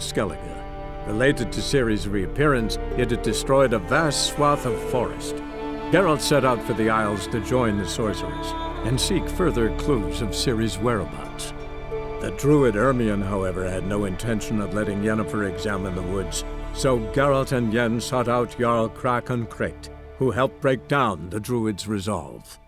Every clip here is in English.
Skellige. Related to Ciri's reappearance, it had destroyed a vast swath of forest. Geralt set out for the Isles to join the sorcerers and seek further clues of Ciri's whereabouts. The druid Ermion, however, had no intention of letting Yennefer examine the woods, so Geralt and Yen sought out Jarl Krakon Kreit, who helped break down the druid's resolve.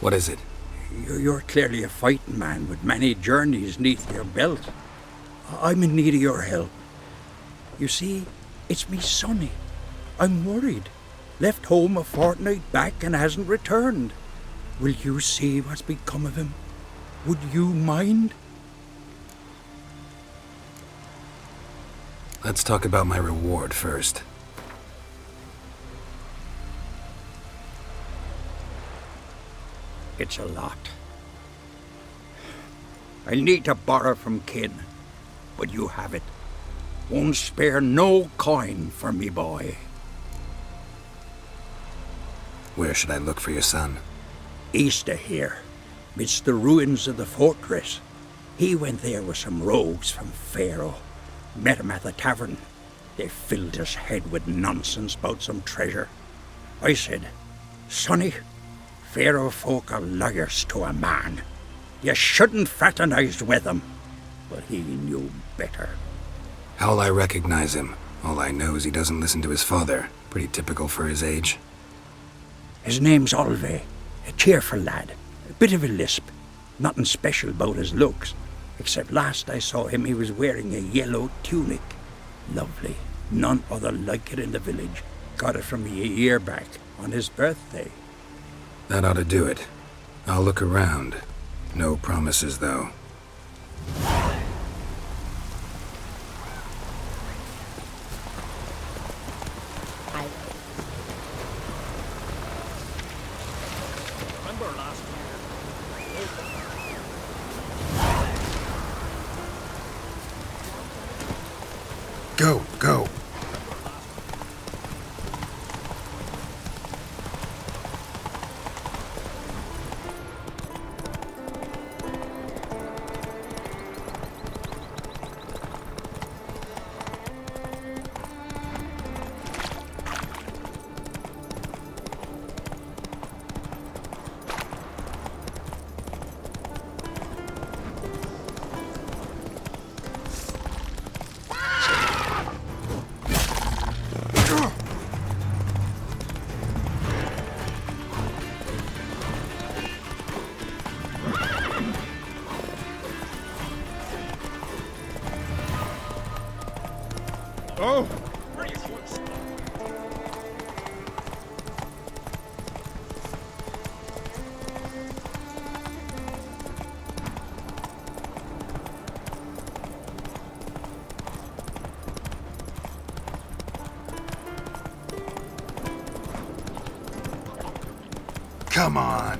What is it? You're clearly a fighting man with many journeys neath your belt. I'm in need of your help. You see, it's me Sonny. I'm worried. Left home a fortnight back and hasn't returned. Will you see what's become of him? Would you mind? Let's talk about my reward first. It's a lot. I'll need to borrow from kin, but you have it. Won't spare no coin for me boy. Where should I look for your son? East of here, midst the ruins of the fortress. He went there with some rogues from Pharaoh. Met him at the tavern. They filled his head with nonsense about some treasure. I said, Sonny, Pharaoh folk are liars to a man. You shouldn't fraternize with them. But he knew better. How'll I recognize him? All I know is he doesn't listen to his father. Pretty typical for his age. His name's Olve. A cheerful lad. A bit of a lisp. Nothing special about his looks. Except last I saw him he was wearing a yellow tunic. Lovely. None other like it in the village. Got it from me a year back, on his birthday. That ought to do it. I'll look around. No promises, though. Go. Oh! Come on!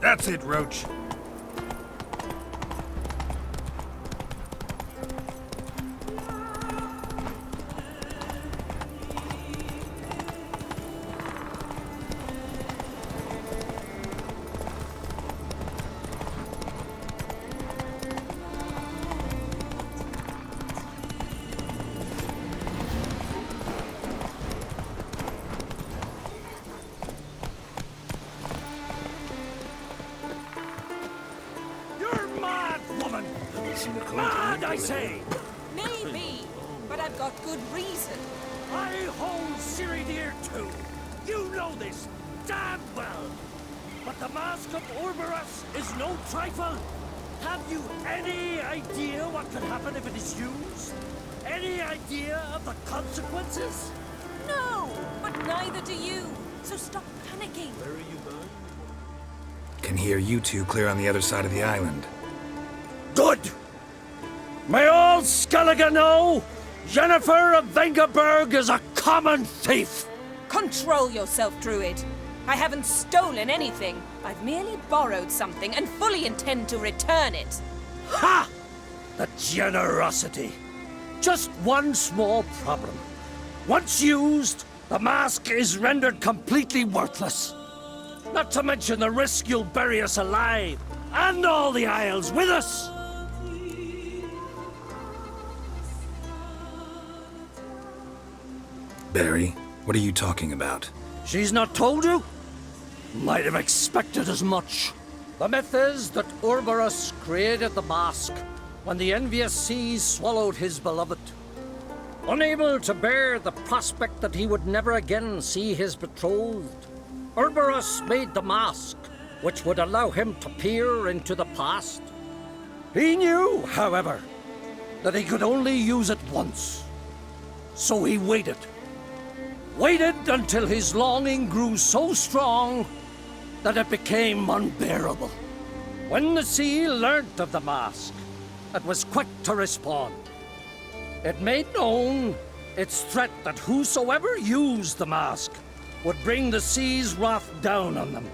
That's it, Roach. Mad, I say! Maybe, but I've got good reason. I hold Ciri dear too. You know this damn well. But the Mask of Orberus is no trifle. Have you any idea what could happen if it is used? Any idea of the consequences? No, but neither do you. So stop panicking. Where are you going? Can hear you two clear on the other side of the island. Good! May all Skellige know, Jennifer of Vengerberg is a common thief! Control yourself, Druid. I haven't stolen anything. I've merely borrowed something and fully intend to return it. Ha! The generosity. Just one small problem. Once used, the mask is rendered completely worthless. Not to mention the risk you'll bury us alive, and all the Isles with us! Barry, what are you talking about? She's not told you? Might have expected as much. The myth is that Orberus created the mask when the envious seas swallowed his beloved. Unable to bear the prospect that he would never again see his betrothed, Orberus made the mask, which would allow him to peer into the past. He knew, however, that he could only use it once. So he waited. Waited until his longing grew so strong that it became unbearable. When the sea learnt of the mask, it was quick to respond. It made known its threat that whosoever used the mask would bring the sea's wrath down on them.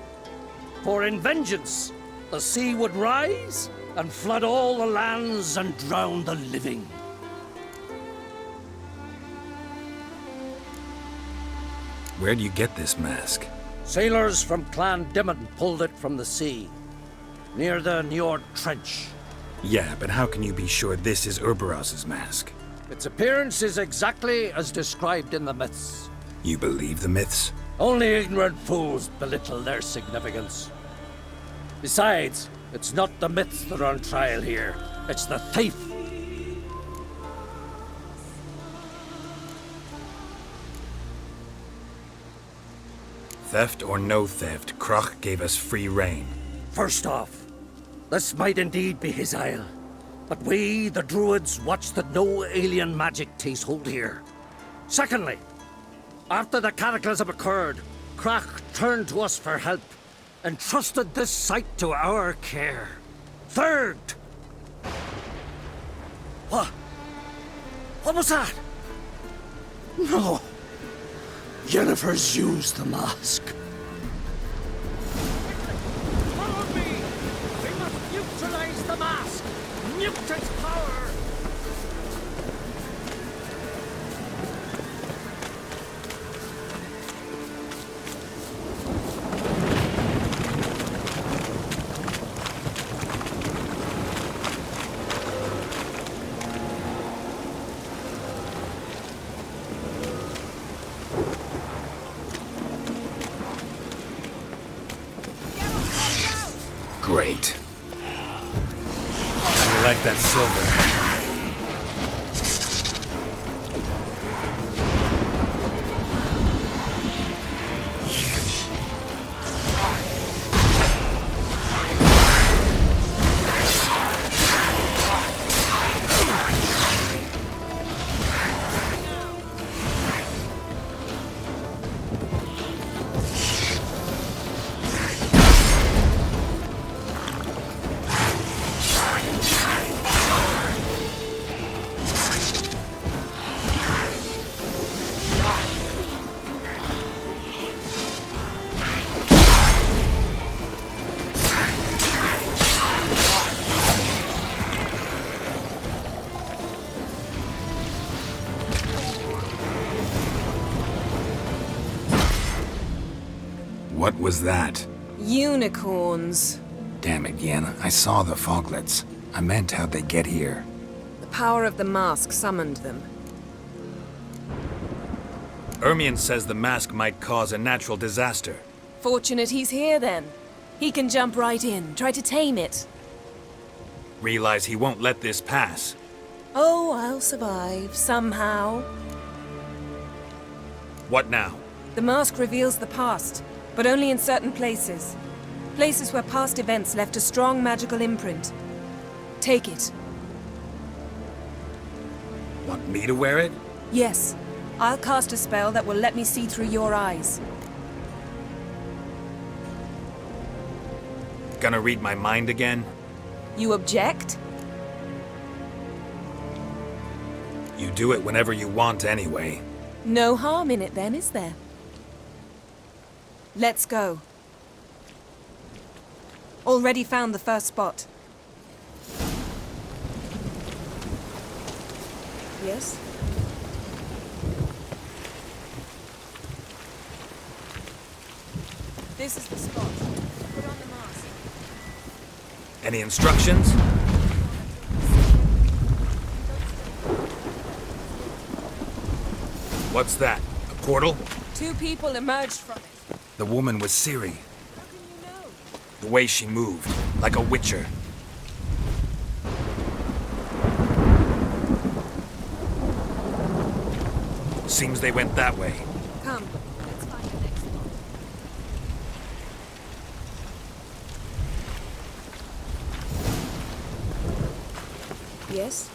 For in vengeance, the sea would rise and flood all the lands and drown the living. Where do you get this mask? Sailors from Clan Dimmon pulled it from the sea, near the Njord Trench. Yeah, but how can you be sure this is Orberos's mask? Its appearance is exactly as described in the myths. You believe the myths? Only ignorant fools belittle their significance. Besides, it's not the myths that are on trial here. It's the thief. Theft or no theft, Kroch gave us free rein. First off, this might indeed be his isle. But we, the Druids, watch that no alien magic takes hold here. Secondly, after the cataclysm occurred, Kroch turned to us for help and trusted this site to our care. Third... What? What was that? No. Jennifer's used the mask. Follow me! We must neutralize the mask! Nuke its power! Great. I like that silver. What was that? Unicorns. Damn it, Yen. I saw the foglets. I meant how'd they get here? The power of the mask summoned them. Ermion says the mask might cause a natural disaster. Fortunate he's here then. He can jump right in, try to tame it. Realize he won't let this pass. Oh, I'll survive, somehow. What now? The mask reveals the past, but only in certain places. Places where past events left a strong magical imprint. Take it. Want me to wear it? Yes. I'll cast a spell that will let me see through your eyes. Gonna read my mind again? You object? You do it whenever you want anyway. No harm in it then, is there? Let's go. Already found the first spot. Yes? This is the spot. Put on the mask. Any instructions? What's that? A portal? 2 people emerged from it. The woman was Ciri. How can you know? The way she moved, like a witcher. Seems they went that way. Come, let's find the next spot. Yes?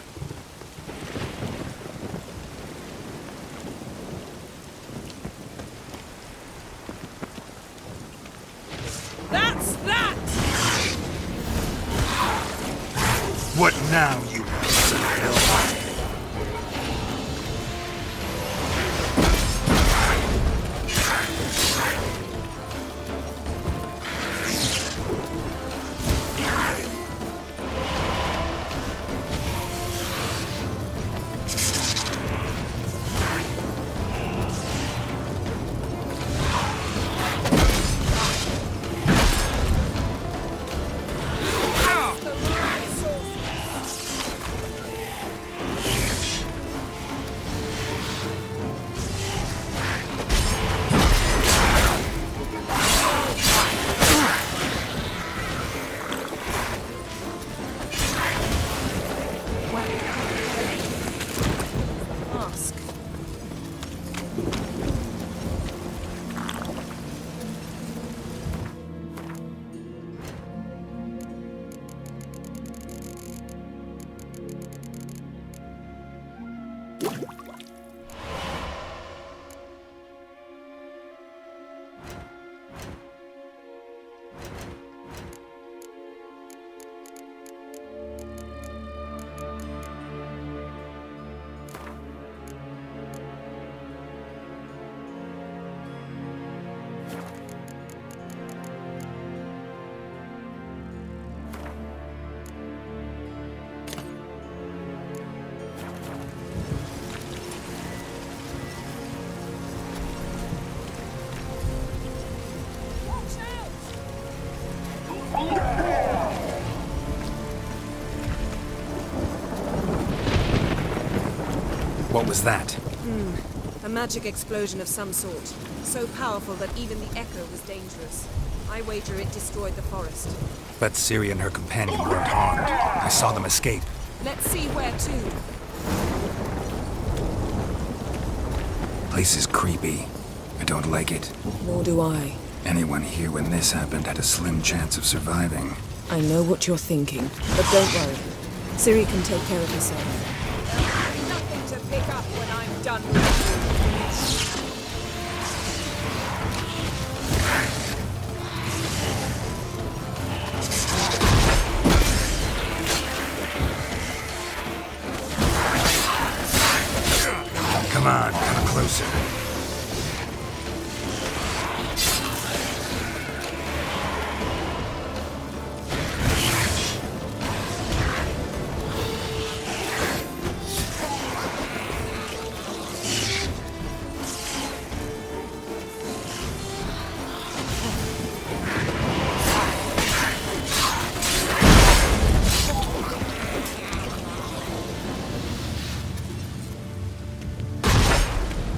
That's that! What now, you... Mask. What was that? A magic explosion of some sort. So powerful that even the echo was dangerous. I wager it destroyed the forest. But Ciri and her companion weren't harmed. I saw them escape. Let's see where to. Place is creepy. I don't like it. Nor do I. Anyone here when this happened had a slim chance of surviving. I know what you're thinking, but don't worry. Ciri can take care of herself. Nothing to pick up when I'm done with you. Come on, come closer.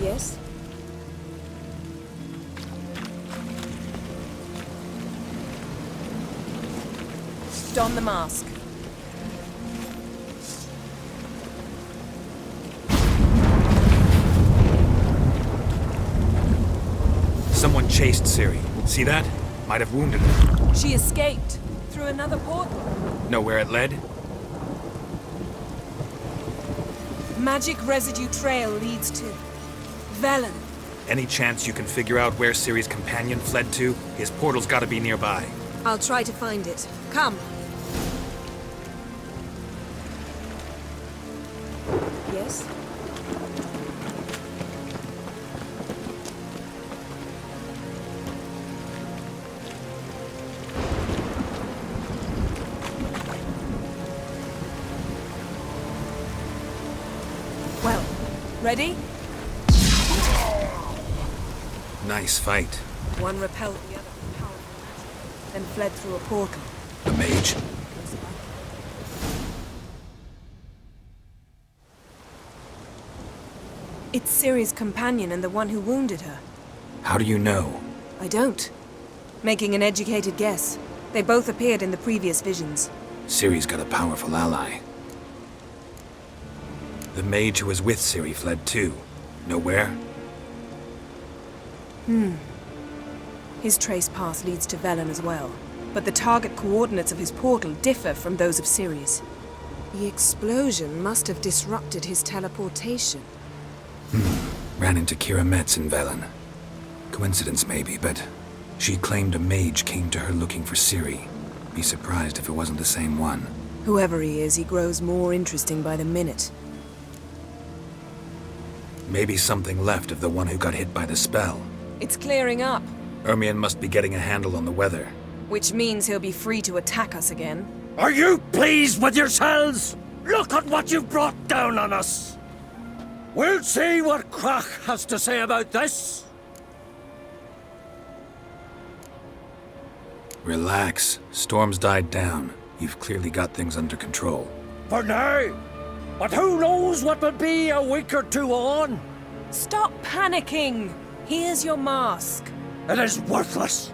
Yes? Don the mask. Someone chased Ciri. See that? Might have wounded her. She escaped through another portal. Know where it led? Magic residue trail leads to Velen. Any chance you can figure out where Ciri's companion fled to? His portal's gotta be nearby. I'll try to find it. Come. Yes? Well, ready? Nice fight. One repelled the other from powerful magic, then fled through a portal. The mage? It's Ciri's companion and the one who wounded her. How do you know? I don't. Making an educated guess. They both appeared in the previous visions. Ciri's got a powerful ally. The mage who was with Ciri fled too. Know where? His trace path leads to Velen as well. But the target coordinates of his portal differ from those of Ciri's. The explosion must have disrupted his teleportation. Ran into Kira Metz in Velen. Coincidence maybe, but she claimed a mage came to her looking for Ciri. Be surprised if it wasn't the same one. Whoever he is, he grows more interesting by the minute. Maybe something left of the one who got hit by the spell. It's clearing up, Ermion must be getting a handle on the weather. which means he'll be free to attack us again. Are you pleased with yourselves? Look at what you've brought down on us. We'll see what Crach has to say about this. Relax. Storm's died down. You've clearly got things under control. For now. But who knows what will be a week or two on? Stop panicking! Here's your mask. It is worthless.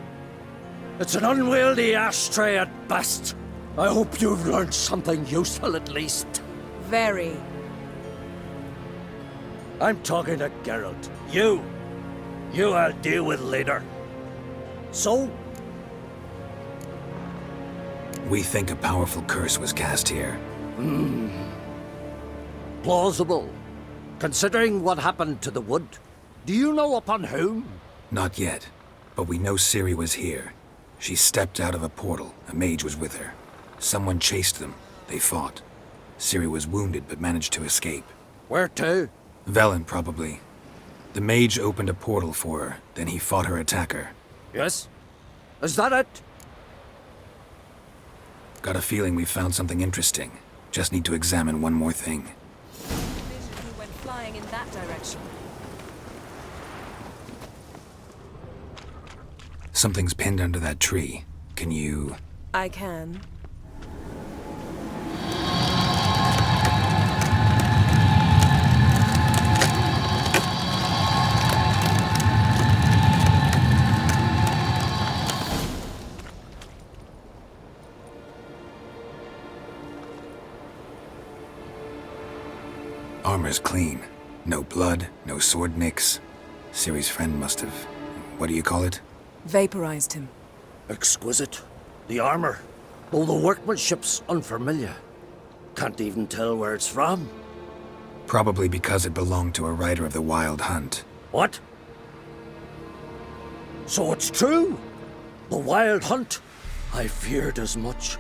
It's an unwieldy ashtray at best. I hope you've learned something useful at least. Very. I'm talking to Geralt. You I'll deal with later. So, We think a powerful curse was cast here. plausible. Considering what happened to the wood, do you know upon whom? Not yet, but we know Ciri was here. She stepped out of a portal. A mage was with her. Someone chased them. They fought. Ciri was wounded but managed to escape. Where to? Velen, probably. The mage opened a portal for her, then he fought her attacker. Yes? Is that it? Got a feeling we found something interesting. Just need to examine one more thing. Vision who went flying in that direction. Something's pinned under that tree. Can you... I can. Armor's clean. No blood, no sword nicks. Ciri's friend must have... What do you call it? Vaporized him. Exquisite. The armor, though the workmanship's unfamiliar. Can't even tell where it's from. Probably because it belonged to a rider of the Wild Hunt. What? So it's true? The Wild Hunt? I feared as much.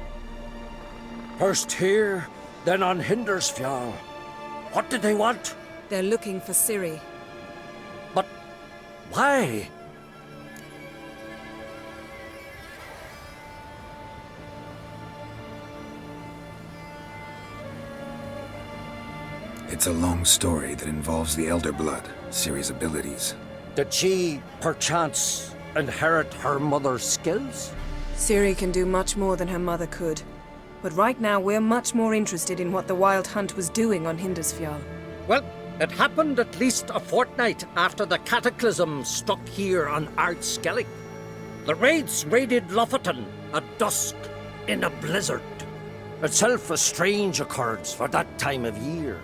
First here, then on Hindersfjall. What did they want? They're looking for Ciri. But why? It's a long story that involves the Elder Blood, Ciri's abilities. Did she, perchance, inherit her mother's skills? Ciri can do much more than her mother could. But right now we're much more interested in what the Wild Hunt was doing on Hindersfjall. Well, It happened at least a fortnight after the cataclysm struck here on Ard-Skellig. The raids raided Lofoten at dusk in a blizzard. Itself a strange occurrence for that time of year.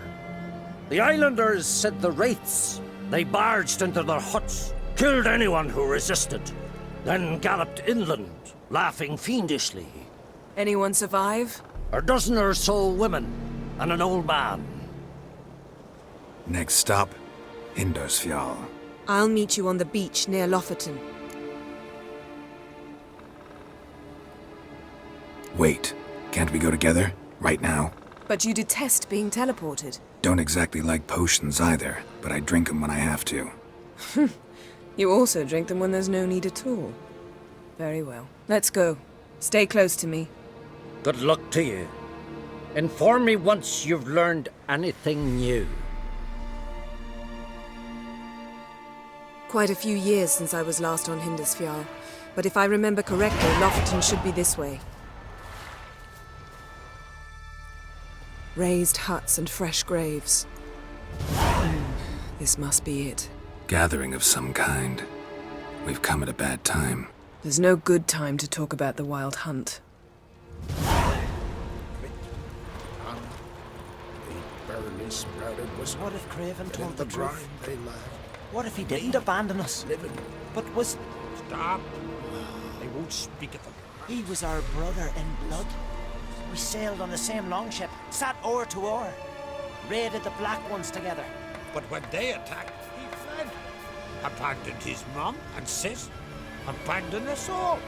The islanders said the wraiths. They barged into their huts, killed anyone who resisted, then galloped inland, laughing fiendishly. Anyone survive? A dozen or so women and an old man. Next stop, Hindarsfjall. I'll meet you on the beach near Lofoten. Wait, can't we go together? Right now? But you detest being teleported. Don't exactly like potions either, but I drink them when I have to. You also drink them when there's no need at all. Very well. Let's go. Stay close to me. Good luck to you. Inform me once you've learned anything new. Quite a few years since I was last on Hindarsfjall, but if I remember correctly, Lofoten should be this way. Raised huts and fresh graves. This must be it. Gathering of some kind. We've come at a bad time. There's no good time to talk about the Wild Hunt. What if Craven told the truth? What if he didn't abandon us, but was... Stop. I won't speak of them. He was our brother in blood. We sailed on the same longship, sat oar to oar, raided the Black Ones together. But when they attacked, he fled. Abandoned his mum and sis. Abandoned us all.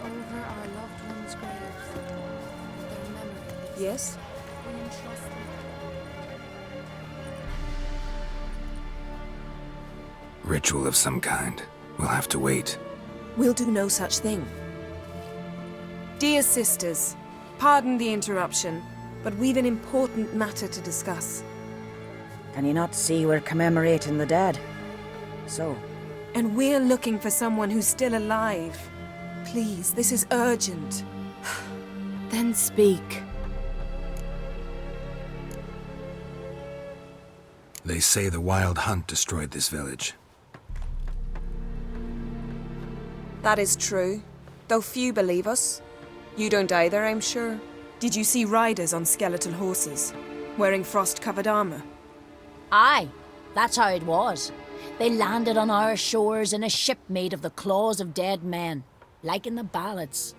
Over our loved ones' graves, their memories. Yes? We entrust them. Ritual of some kind. We'll have to wait. We'll do no such thing. Dear sisters, pardon the interruption, but we've an important matter to discuss. Can you not see we're commemorating the dead? So? And we're looking for someone who's still alive. Please, this is urgent. Then speak. They say the Wild Hunt destroyed this village. That is true, though few believe us. You don't either, I'm sure. Did you see riders on skeletal horses, wearing frost-covered armor? Aye, that's how it was. They landed on our shores in a ship made of the claws of dead men, like in the ballads.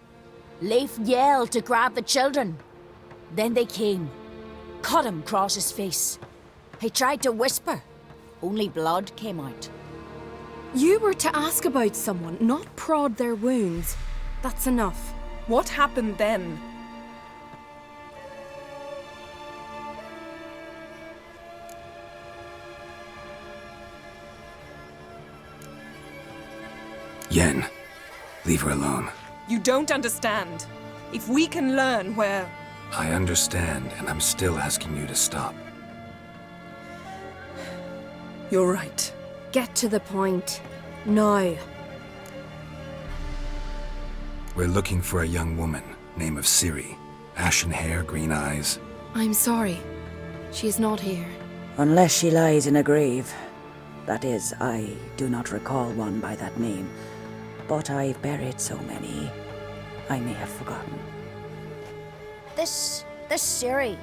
Leif yelled to grab the children. Then they came, cut him across his face. He tried to whisper, only blood came out. You were to ask about someone, not prod their wounds. That's enough. What happened then? Yen, leave her alone. You don't understand. If we can learn where... I understand, and I'm still asking you to stop. You're right. Get to the point. Now. We're looking for a young woman, name of Ciri. Ashen hair, green eyes. I'm sorry. She is not here. Unless she lies in a grave. That is, I do not recall one by that name. But I've buried so many, I may have forgotten. This Ciri,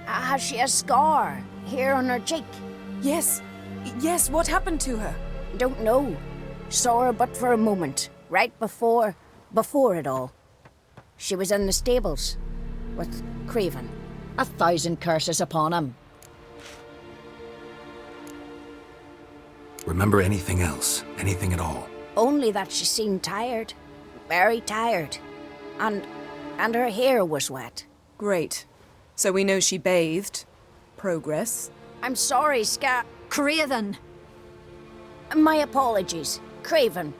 has she a scar here on her cheek? Yes. Yes, what happened to her? Don't know. Saw her but for a moment, right before it all. She was in the stables with Craven. 1,000 curses upon him. Remember anything else? Anything at all? Only that she seemed tired. Very tired. And her hair was wet. Great. So we know she bathed. Progress. I'm sorry, Craven! My apologies. Craven.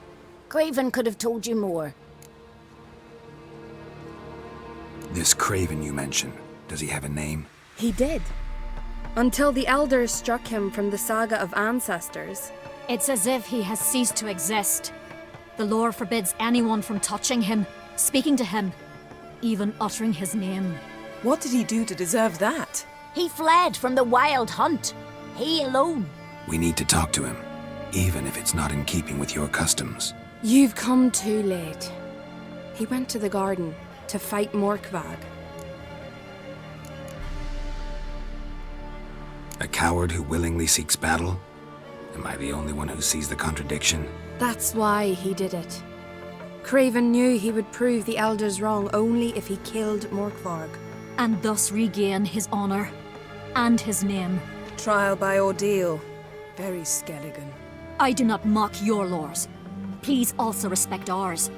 Craven could have told you more. This Craven you mentioned, does he have a name? He did. Until the elders struck him from the saga of ancestors. It's as if he has ceased to exist. The lore forbids anyone from touching him. speaking to him, even uttering his name. What did he do to deserve that? He fled from the wild hunt. He alone. We need to talk to him, even if it's not in keeping with your customs. You've come too late. He went to the garden to fight Morkvag. A coward who willingly seeks battle? Am I the only one who sees the contradiction? That's why he did it. Craven knew he would prove the elders wrong only if he killed Morkvarg. And thus regain his honor and his name. Trial by ordeal. Very Skelligan. I do not mock your laws. Please also respect ours.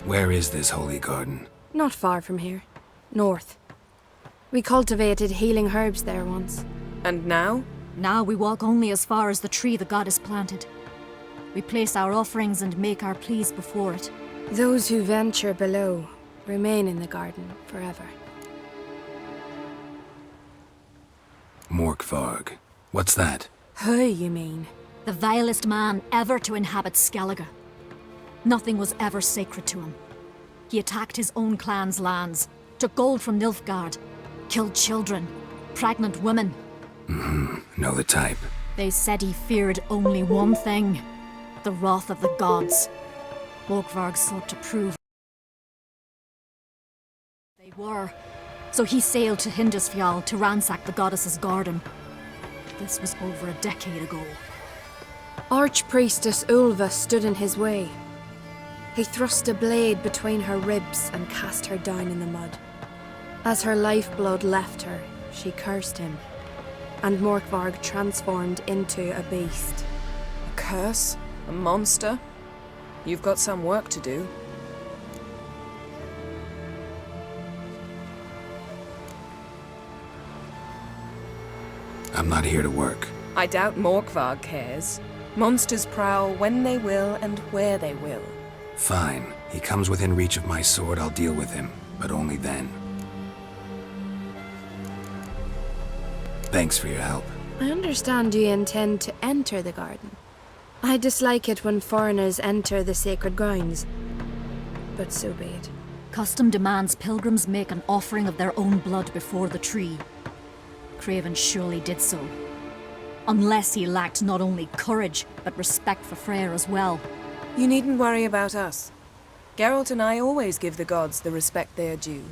Where is this holy garden? Not far from here. North. We cultivated healing herbs there once. And now? Now we walk only as far as the tree the goddess planted. We place our offerings and make our pleas before it. Those who venture below remain in the garden forever. Morkvarg. What's that? Who, you mean? The vilest man ever to inhabit Skellige. Nothing was ever sacred to him. He attacked his own clan's lands, took gold from Nilfgaard, killed children, pregnant women. Know the type. They said he feared only one thing, the wrath of the gods. Morkvarg sought to prove they were, so he sailed to Hindisfjall to ransack the goddess's garden. This was over a decade ago. Archpriestess Ulva stood in his way. He thrust a blade between her ribs and cast her down in the mud. As her lifeblood left her, she cursed him, and Morkvarg transformed into a beast. A curse? A monster? You've got some work to do. I'm not here to work. I doubt Morkvarg cares. Monsters prowl when they will and where they will. Fine. He comes within reach of my sword, I'll deal with him. But only then. Thanks for your help. I understand you intend to enter the garden. I dislike it when foreigners enter the sacred grounds. But so be it. Custom demands pilgrims make an offering of their own blood before the tree. Craven surely did so. Unless he lacked not only courage, but respect for Freyr as well. You needn't worry about us. Geralt and I always give the gods the respect they are due.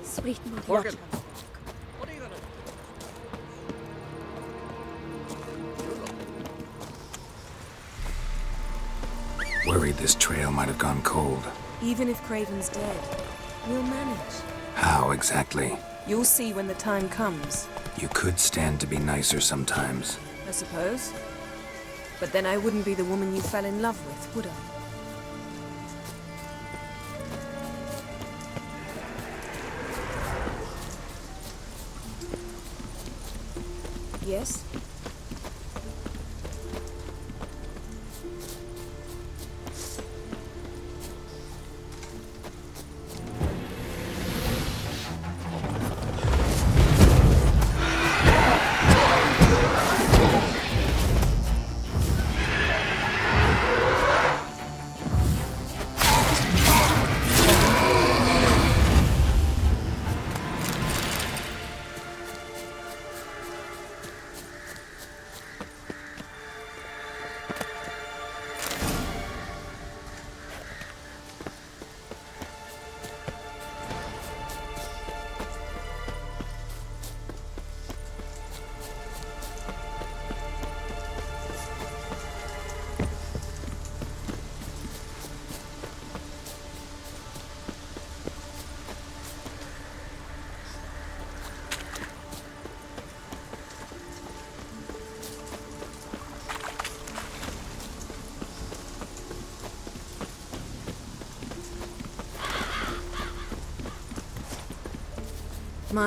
Sweet mother. Morgan, what are you gonna do? Worried this trail might have gone cold. Even if Craven's dead, we'll manage. How exactly? You'll see when the time comes. You could stand to be nicer sometimes. I suppose. But then I wouldn't be the woman you fell in love with, would I? Yes?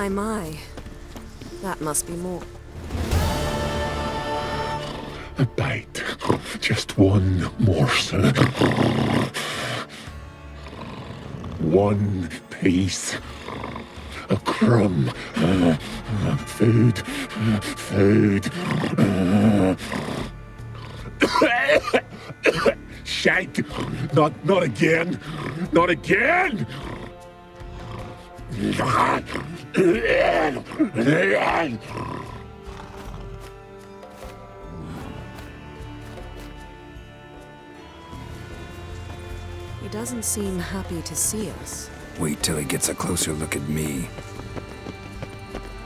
My. That must be more. A bite. Just one morsel. One piece. a crumb. Food. Food. Shank! Not again! Not again! He doesn't seem happy to see us. Wait till he gets a closer look at me.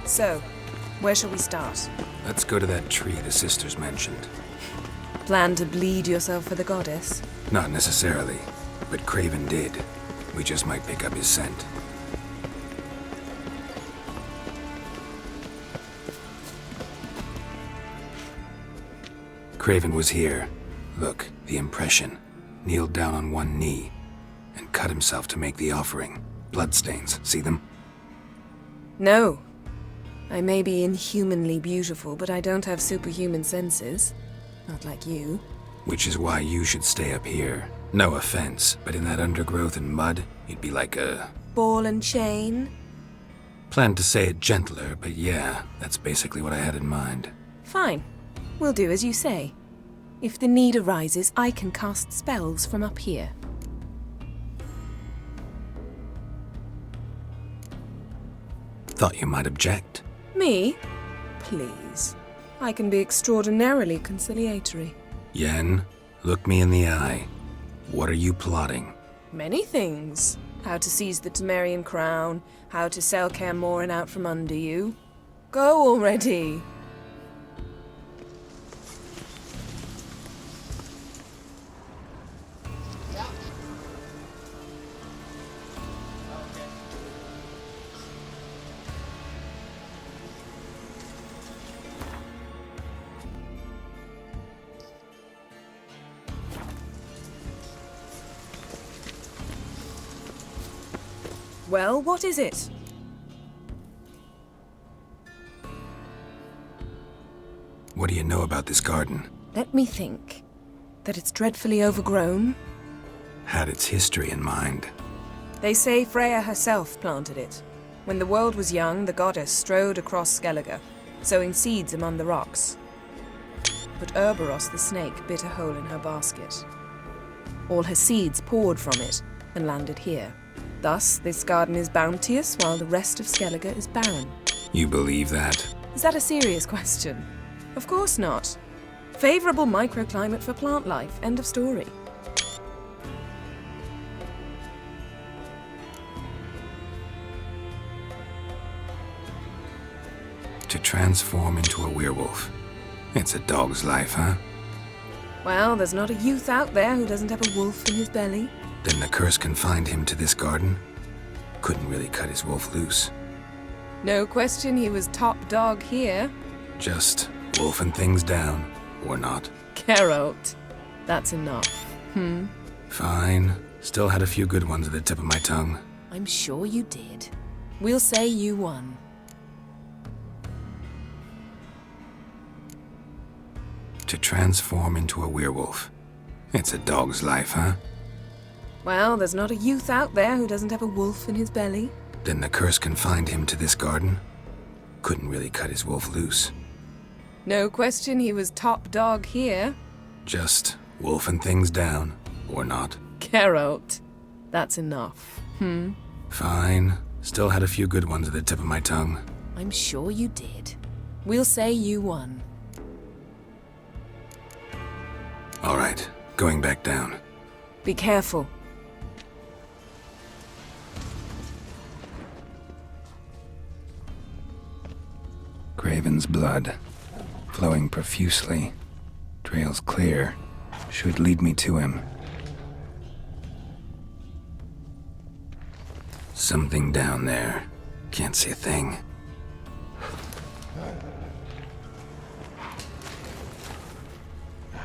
So, where shall we start? Let's go to that tree the sisters mentioned. Plan to bleed yourself for the goddess? Not necessarily, but Craven did. We just might pick up his scent. Craven was here. Look, the impression. Kneeled down on one knee and cut himself to make the offering. Bloodstains, see them? No. I may be inhumanly beautiful, but I don't have superhuman senses. Not like you. Which is why you should stay up here. No offense, but in that undergrowth and mud, you'd be like a... ball and chain? Planned to say it gentler, but yeah, that's basically what I had in mind. Fine. We'll do as you say. If the need arises, I can cast spells from up here. Thought you might object. Me? Please. I can be extraordinarily conciliatory. Yen, look me in the eye. What are you plotting? Many things. How to seize the Temerian crown, how to sell Kaer Morhen out from under you. Go already! Well, what is it? What do you know about this garden? Let me think. That it's dreadfully overgrown? Had its history in mind. They say Freya herself planted it. When the world was young, the goddess strode across Skellige, sowing seeds among the rocks. But Ouroboros the snake bit a hole in her basket. All her seeds poured from it and landed here. Thus, this garden is bounteous, while the rest of Skellige is barren. You believe that? Is that a serious question? Of course not. Favorable microclimate for plant life. End of story. To transform into a werewolf. It's a dog's life, huh? Well, there's not a youth out there who doesn't have a wolf in his belly. Then the curse confined him to this garden? Couldn't really cut his wolf loose. No question he was top dog here. Just wolfing things down, or not. Geralt. That's enough. Fine. Still had a few good ones at the tip of my tongue. I'm sure you did. We'll say you won. To transform into a werewolf. It's a dog's life, huh? Well, there's not a youth out there who doesn't have a wolf in his belly. Then the curse confined him to this garden? Couldn't really cut his wolf loose. No question he was top dog here. Just wolfing things down, or not. Geralt. That's enough. Fine. Still had a few good ones at the tip of my tongue. I'm sure you did. We'll say you won. All right, going back down. Be careful. Craven's blood, flowing profusely. Trails clear. Should lead me to him. Something down there. Can't see a thing.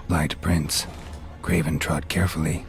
Light prints. Craven trod carefully.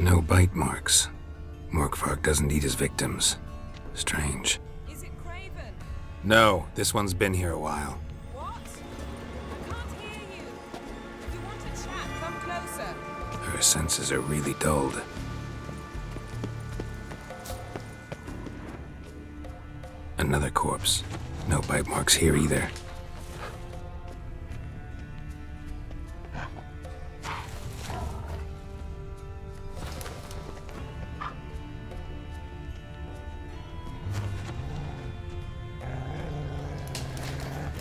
No bite marks. Morkvark doesn't eat his victims. Strange. Is it Craven? No, this one's been here a while. What? I can't hear you. If you want to chat, come closer. Her senses are really dulled. Another corpse. No bite marks here either.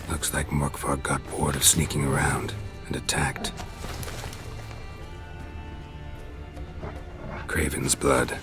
Looks like Morkvark got bored of sneaking around and attacked. Craven's blood.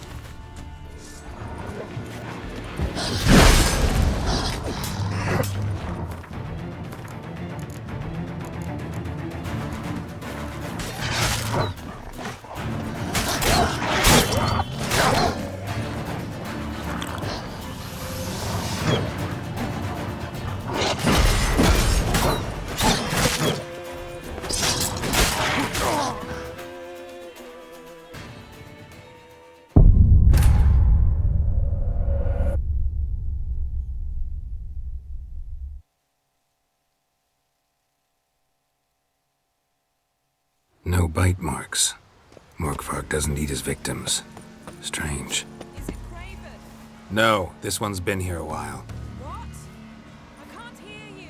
No bite marks. Morkvark doesn't eat his victims. Strange. Is it Craven? No, this one's been here a while. What? I can't hear you.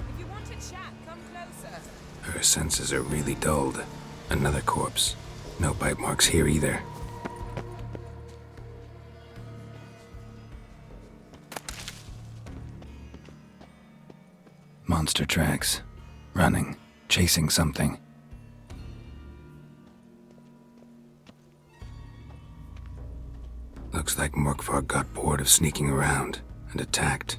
If you want to chat, come closer. Her senses are really dulled. Another corpse. No bite marks here either. Monster tracks. Running. Chasing something. Looks like Morkvark got bored of sneaking around and attacked.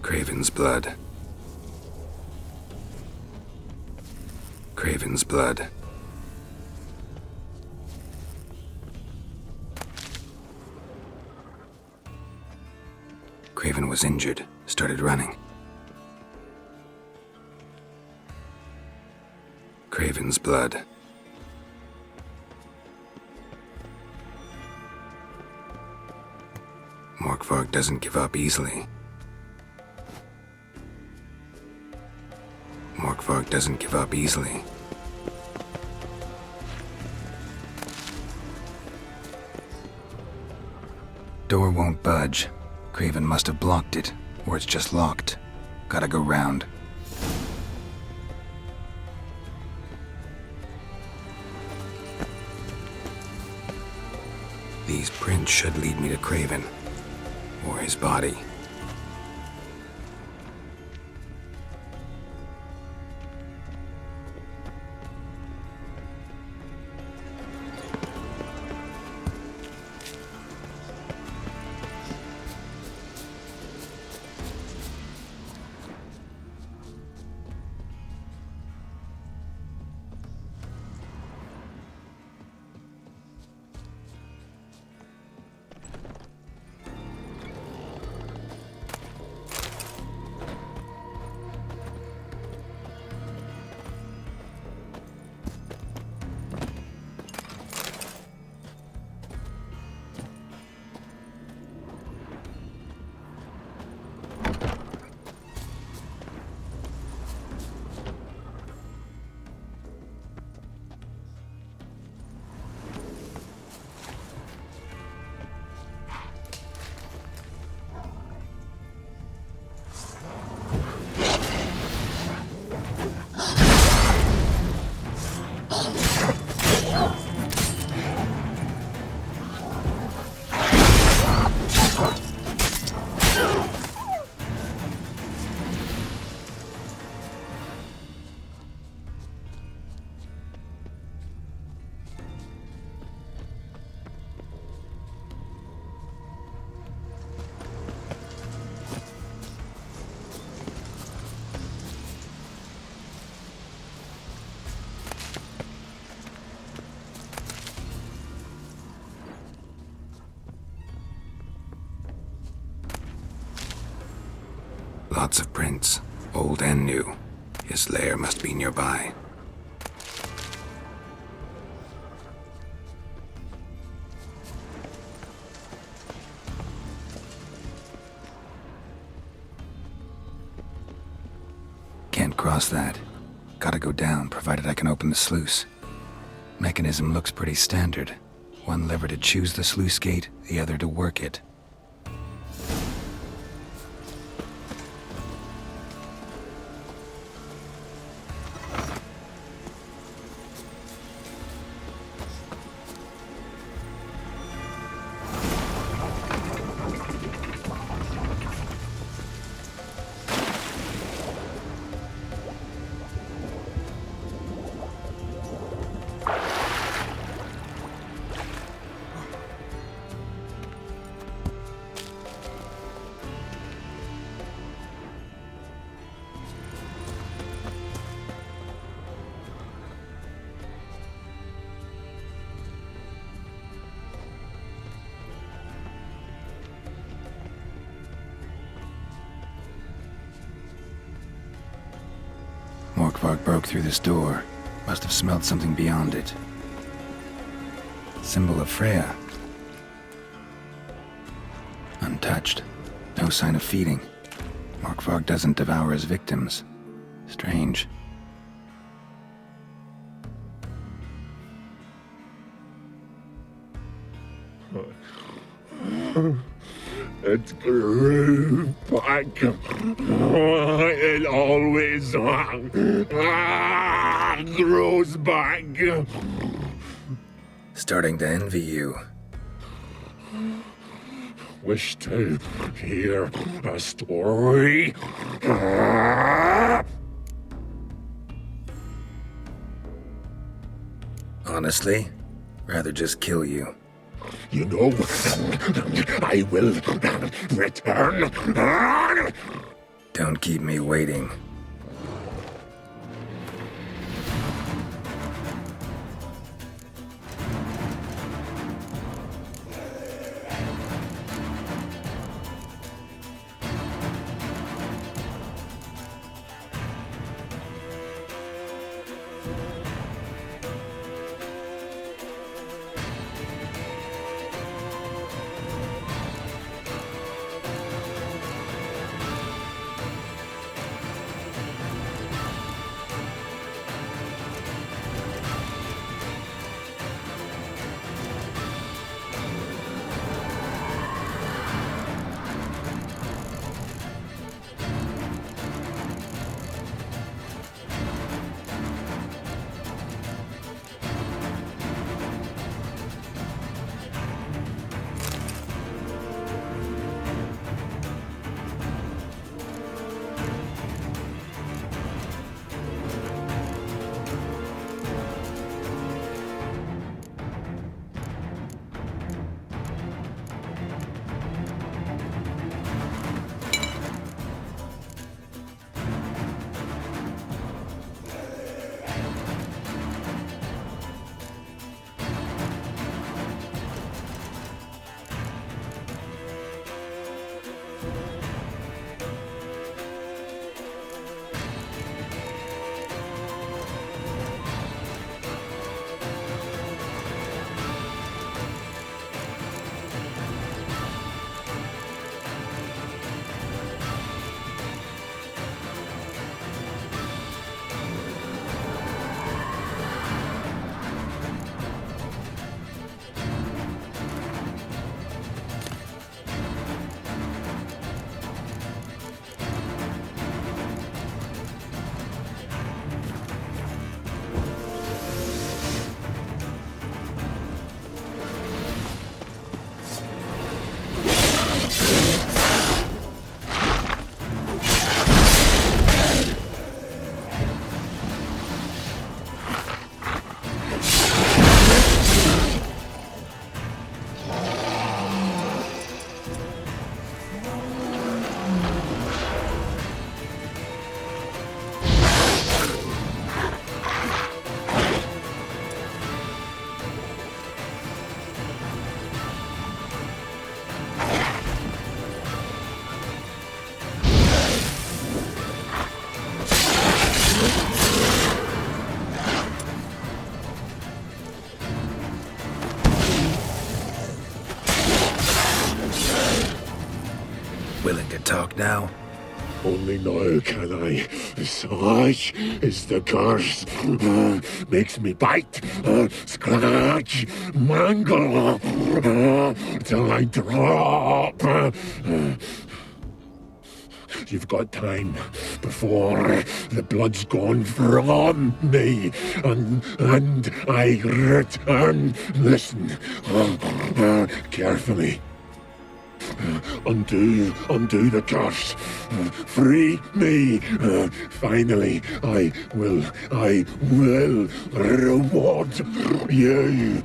Craven's blood. Craven's blood. Craven was injured, started running. Craven's blood. Morkvark doesn't give up easily. Morkvark doesn't give up easily. Door won't budge. Craven must have blocked it, or it's just locked. Gotta go round. These prints should lead me to Craven, or his body. Lots of prints, old and new. His lair must be nearby. Can't cross that. Gotta go down, provided I can open the sluice. Mechanism looks pretty standard. One lever to choose the sluice gate, the other to work it. Morkvark broke through this door. Must have smelled something beyond it. Symbol of Freya. Untouched. No sign of feeding. Morkvark doesn't devour his victims. Strange. It grew back. It always grows back. Starting to envy you. Wish to hear a story? Honestly, rather just kill you. You know, I will return. Don't keep me waiting. now? Only now can I. Such is the curse. Makes me bite, scratch, mangle, till I drop. You've got time before the blood's gone from me, and I return. Listen, carefully. Undo the curse. Free me. Finally, I will reward you.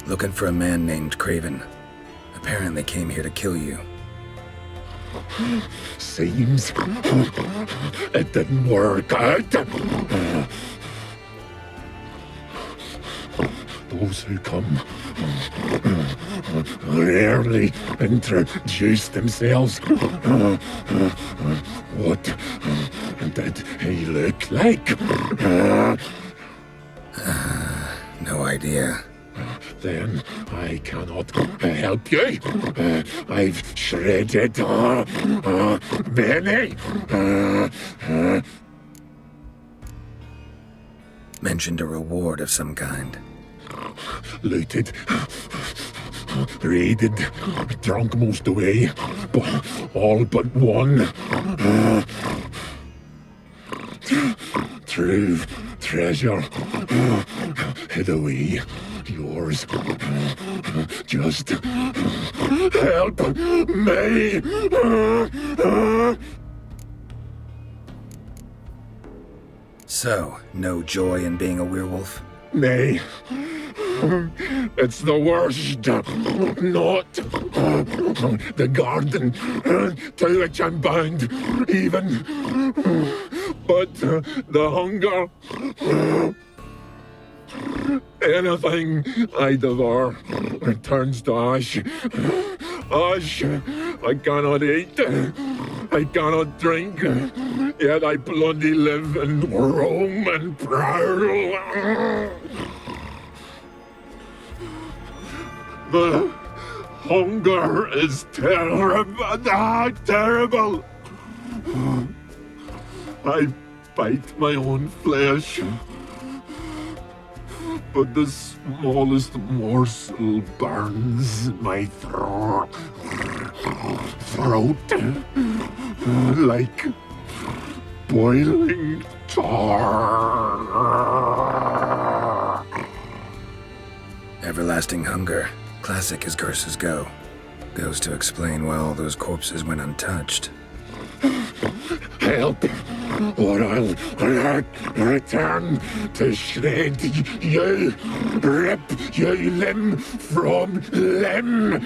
Looking for a man named Craven. Apparently came here to kill you. Seems it didn't work out. Those who come rarely introduce themselves. What did he look like? No idea. Then I cannot help you. I've shredded many. Mentioned a reward of some kind. Looted, raided, drunk most away, all but one. True treasure hid away. Yours. Just help me. So, no joy in being a werewolf? Nay. It's the worst. Not the garden to which I'm bound, even. But the hunger. Anything I devour turns to ash. Ash I cannot eat. I cannot drink. Yet I bloody live and roam and prowl. The hunger is terrible. I bite my own flesh. But the smallest morsel burns my throat like boiling tar. Everlasting hunger. Classic as curses go. Goes to explain why all those corpses went untouched. Help, or I'll return to shred you, rip you limb from limb.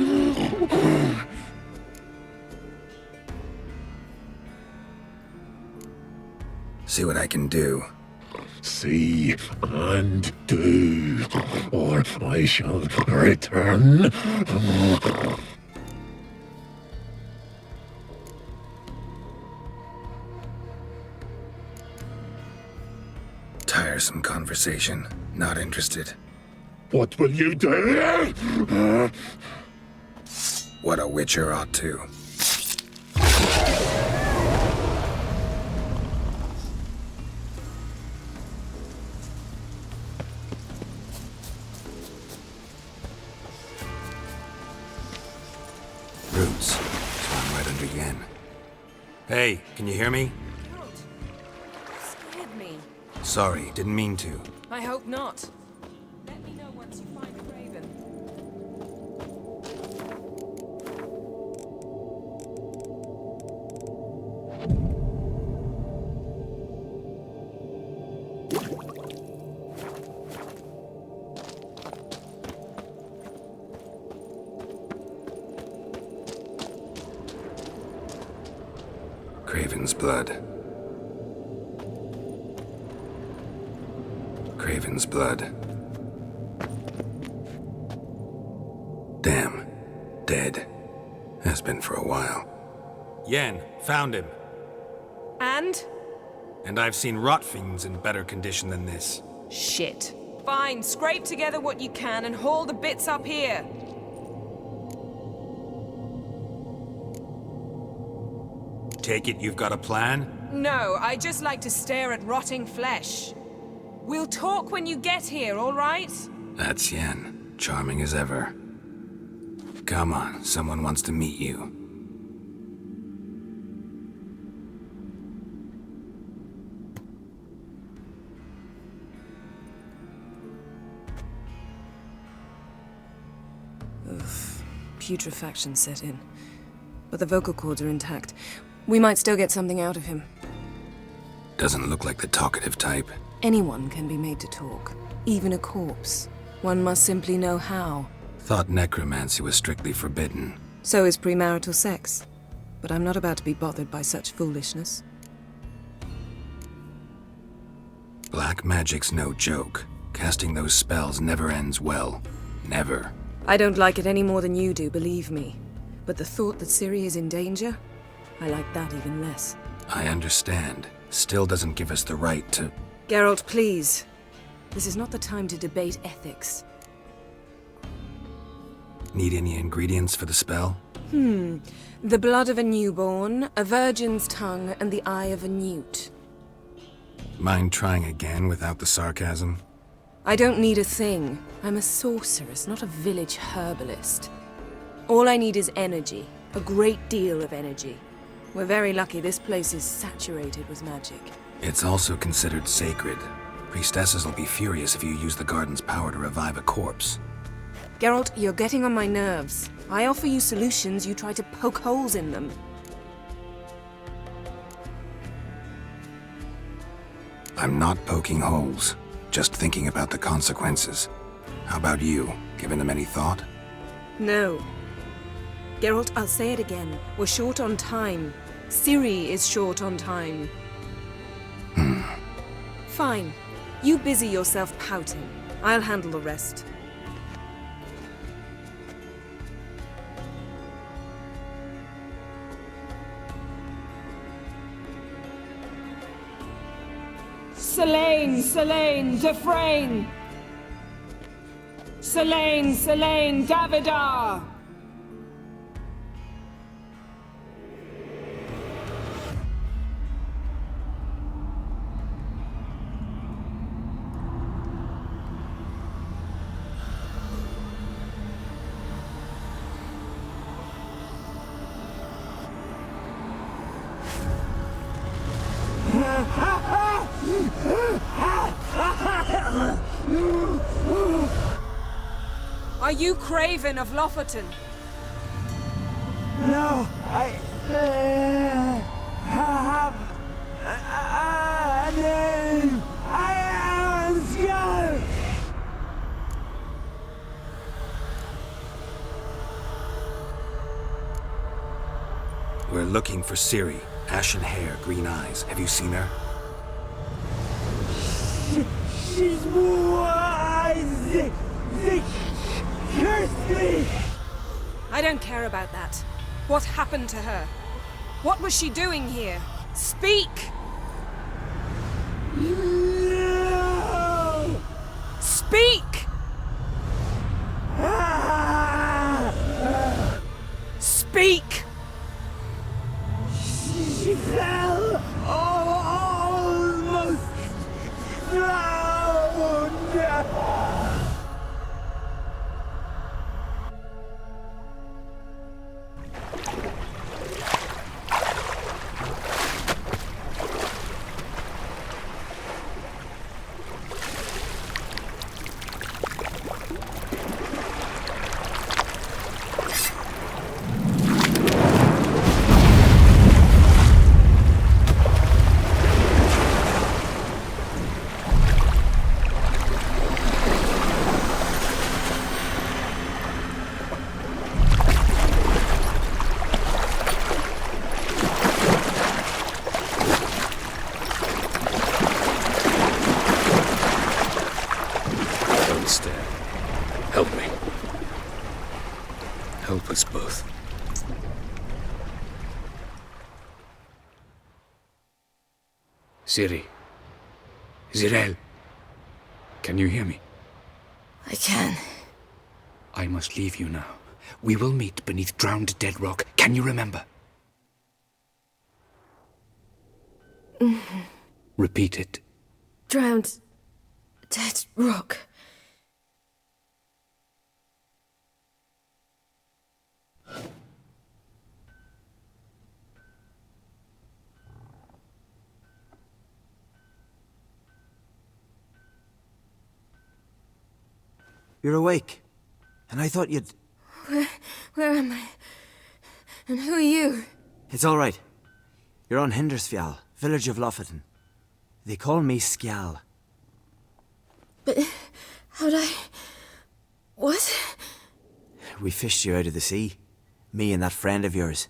See what I can do. See and do, or I shall return. Tiresome conversation. Not interested. What will you do? What a witcher ought to. Roots. So I'm right under Yen. Hey, can you hear me? Scared me. Sorry, didn't mean to. I hope not. Let me know once you find Craven. Craven's blood. Craven's blood. Damn. Dead. Has been for a while. Yen, found him. And? And I've seen rot fiends in better condition than this. Shit. Fine, scrape together what you can and haul the bits up here. Take it you've got a plan? No, I just like to stare at rotting flesh. We'll talk when you get here, all right? That's Yen. Charming as ever. Come on, someone wants to meet you. Putrefaction set in. But the vocal cords are intact. We might still get something out of him. Doesn't look like the talkative type. Anyone can be made to talk. Even a corpse. One must simply know how. Thought necromancy was strictly forbidden. So is premarital sex. But I'm not about to be bothered by such foolishness. Black magic's no joke. Casting those spells never ends well. Never. I don't like it any more than you do, believe me. But the thought that Ciri is in danger? I like that even less. I understand. Still doesn't give us the right to... Geralt, please. This is not the time to debate ethics. Need any ingredients for the spell? The blood of a newborn, a virgin's tongue, and the eye of a newt. Mind trying again without the sarcasm? I don't need a thing. I'm a sorceress, not a village herbalist. All I need is energy. A great deal of energy. We're very lucky this place is saturated with magic. It's also considered sacred. Priestesses will be furious if you use the garden's power to revive a corpse. Geralt, you're getting on my nerves. I offer you solutions, you try to poke holes in them. I'm not poking holes. Just thinking about the consequences. How about you? Given them any thought? No. Geralt, I'll say it again. We're short on time. Ciri is short on time. Fine. You busy yourself pouting. I'll handle the rest. Selene, Defrain! Selene, Davidar! Are you Craven of Lofoten? No, I have a name. I am Skull. We're looking for Ciri. Ashen hair, green eyes. Have you seen her? She's wise. Curse me! I don't care about that. What happened to her? What was she doing here? Speak! No! Speak! Speak! She fell almost drowned! Help me. Help us both. Ciri. Zirel. Can you hear me? I can. I must leave you now. We will meet beneath drowned dead rock. Can you remember? Repeat it. Drowned dead rock. You're awake. And I thought you'd... Where am I? And who are you? It's all right. You're on Hindersfjall, village of Lofoten. They call me Skjal. But how'd I... What? We fished you out of the sea. Me and that friend of yours.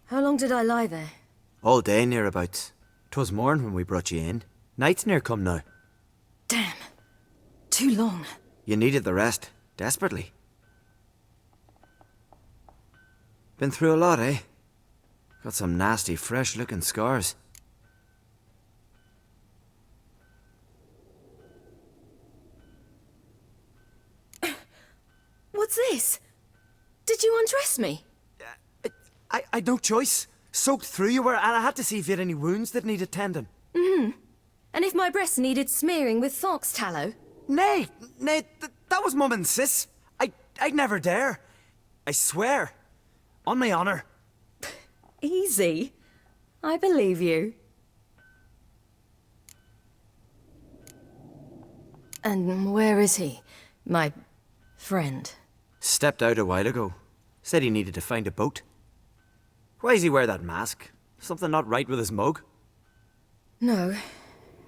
How long did I lie there? All day, nearabouts. 'Twas morn when we brought you in. Night's near come now. Damn. Too long. You needed the rest, desperately. Been through a lot, eh? Got some nasty, fresh-looking scars. What's this? Did you undress me? I'd no choice. Soaked through you were, and I had to see if you had any wounds that needed tending. And if my breasts needed smearing with fox tallow? Nay, that was Mum and Sis. I'd never dare. I swear. On my honour. Easy. I believe you. And where is he? My friend? Stepped out a while ago. Said he needed to find a boat. Why does he wear that mask? Something not right with his mug? No.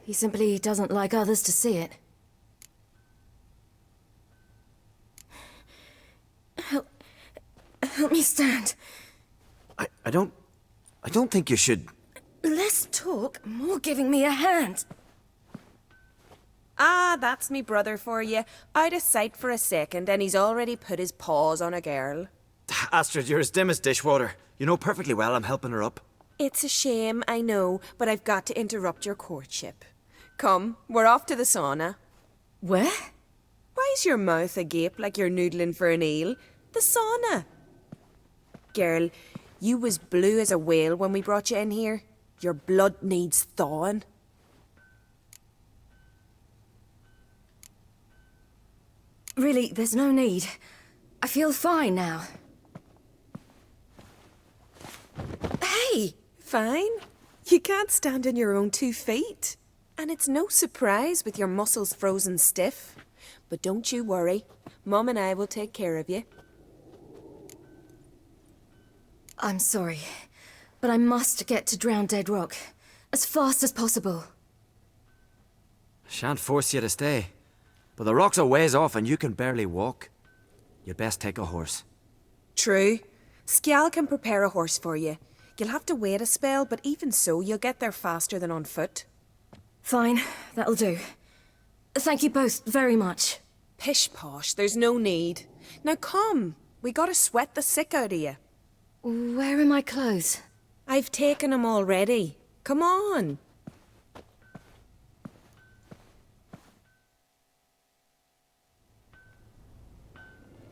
He simply doesn't like others to see it. Help me stand. I don't think you should... Less talk, more giving me a hand. Ah, that's me brother for you. Out of sight for a second, and he's already put his paws on a girl. Astrid, you're as dim as dishwater. You know perfectly well I'm helping her up. It's a shame, I know, but I've got to interrupt your courtship. Come, we're off to the sauna. Where? Why's your mouth agape like you're noodling for an eel? The sauna. Girl, you was blue as a whale when we brought you in here. Your blood needs thawing. Really, there's no need. I feel fine now. Hey, fine. You can't stand on your own 2 feet. And it's no surprise with your muscles frozen stiff. But don't you worry. Mum and I will take care of you. I'm sorry, but I must get to Drowned Dead Rock as fast as possible. Shan't force you to stay. But the rock's a ways off and you can barely walk. You'd best take a horse. True. Skjal can prepare a horse for you. You'll have to wait a spell, but even so, you'll get there faster than on foot. Fine, that'll do. Thank you both very much. Pish-posh, there's no need. Now come, we gotta sweat the sick out of you. Where are my clothes? I've taken them already. Come on.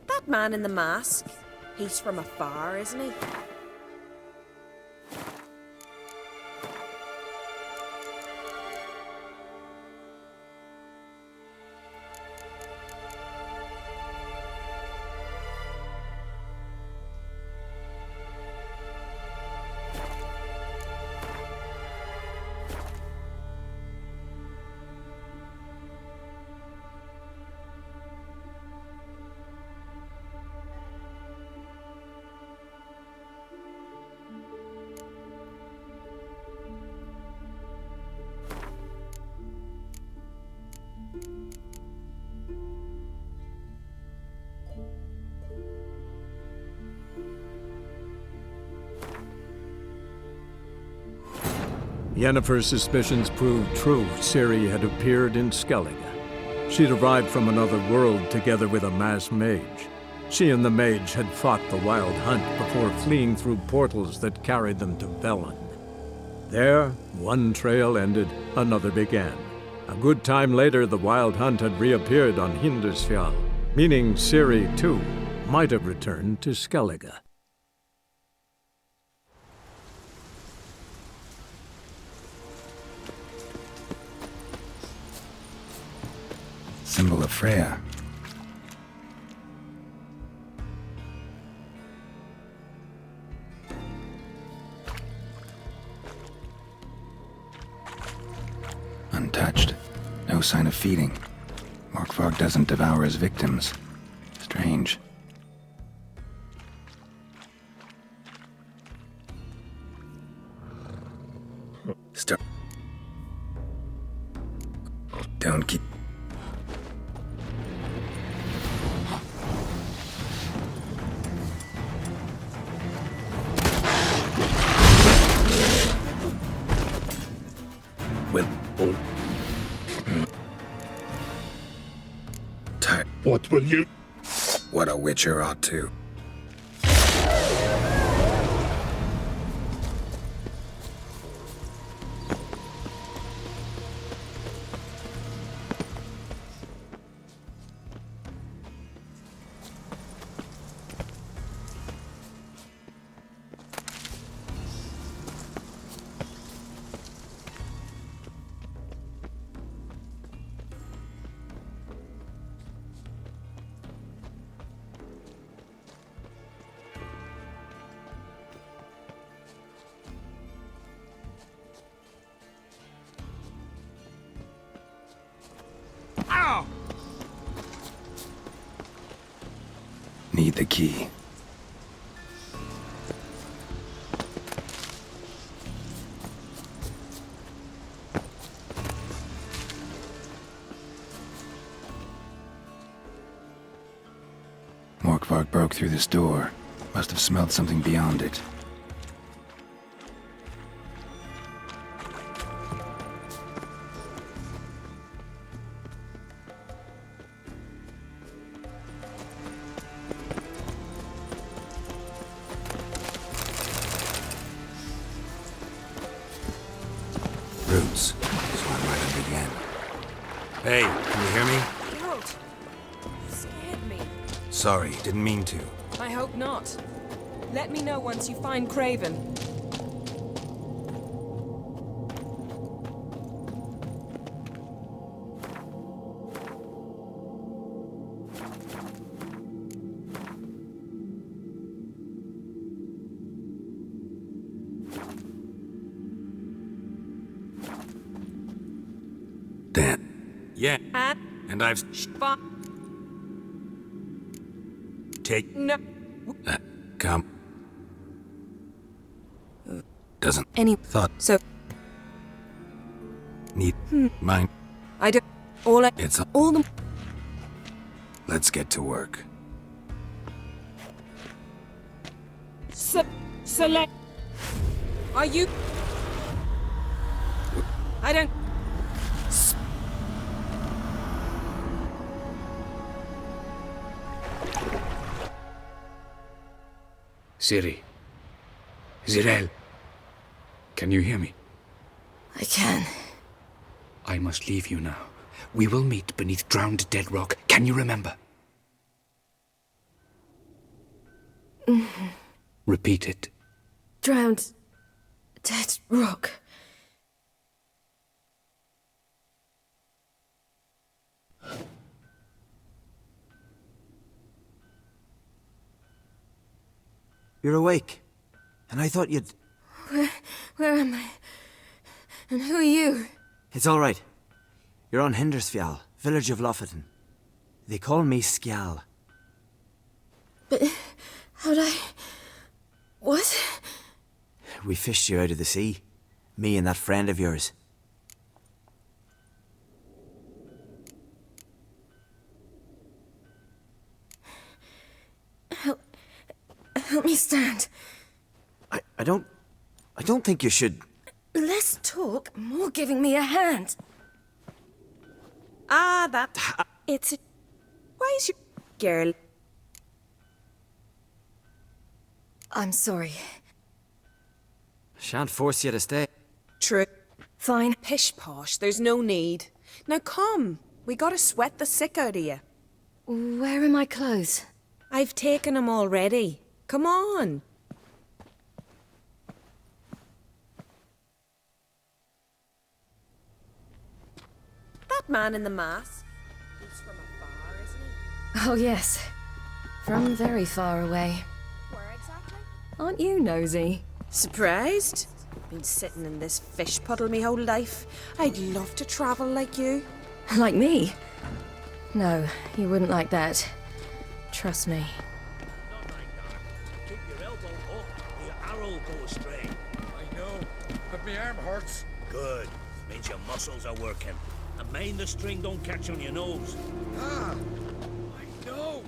That man in the mask, he's from afar, isn't he? Yennefer's suspicions proved true. Ciri had appeared in Skellige. She'd arrived from another world together with a masked mage. She and the mage had fought the Wild Hunt before fleeing through portals that carried them to Velen. There, one trail ended, another began. A good time later, the Wild Hunt had reappeared on Hindersfjall, meaning Ciri, too, might have returned to Skellige. Symbol of Freya. Untouched. No sign of feeding. Morkvarg doesn't devour his victims. Strange. Stop. Don't keep... What will you... What a witcher ought to. Need the key. Morkvarg broke through this door. Must have smelled something beyond it. Roots. Swam right under again. Hey, can you hear me? Geralt, you scared me. Sorry, didn't mean to. I hope not. Let me know once you find Craven. Dan. Yeah. And I've... Take... No. Come. Doesn't... Any... Thought... So... Need... Mine. I don't... All I... It's... All the... Let's get to work. Select... Are you... I don't... Ciri. Zirel. Can you hear me? I can. I must leave you now. We will meet beneath drowned dead rock. Can you remember? Repeat it. Drowned. Dead rock. You're awake. And I thought you'd... Where am I? And who are you? It's all right. You're on Hindersfjall, village of Lofoten. They call me Skjal. But how'd I... What? We fished you out of the sea. Me and that friend of yours. Help me stand. I don't think you should... Less talk, more giving me a hand. It's a... Why is your... Girl... I'm sorry. Shan't force you to stay. True. Fine. Pish posh, there's no need. Now come, we gotta sweat the sick out of you. Where are my clothes? I've taken 'em already. Come on. That man in the mask. He's from afar, isn't he? Oh, yes. From very far away. Where exactly? Aren't you nosy? Surprised? Been sitting in this fish puddle me whole life. I'd love to travel like you. Like me? No, you wouldn't like that. Trust me. Not like that. Keep your elbow up, the arrow will go astray. I know, but my arm hurts. Good. Means your muscles are working. And mind the string don't catch on your nose. Ah, I know.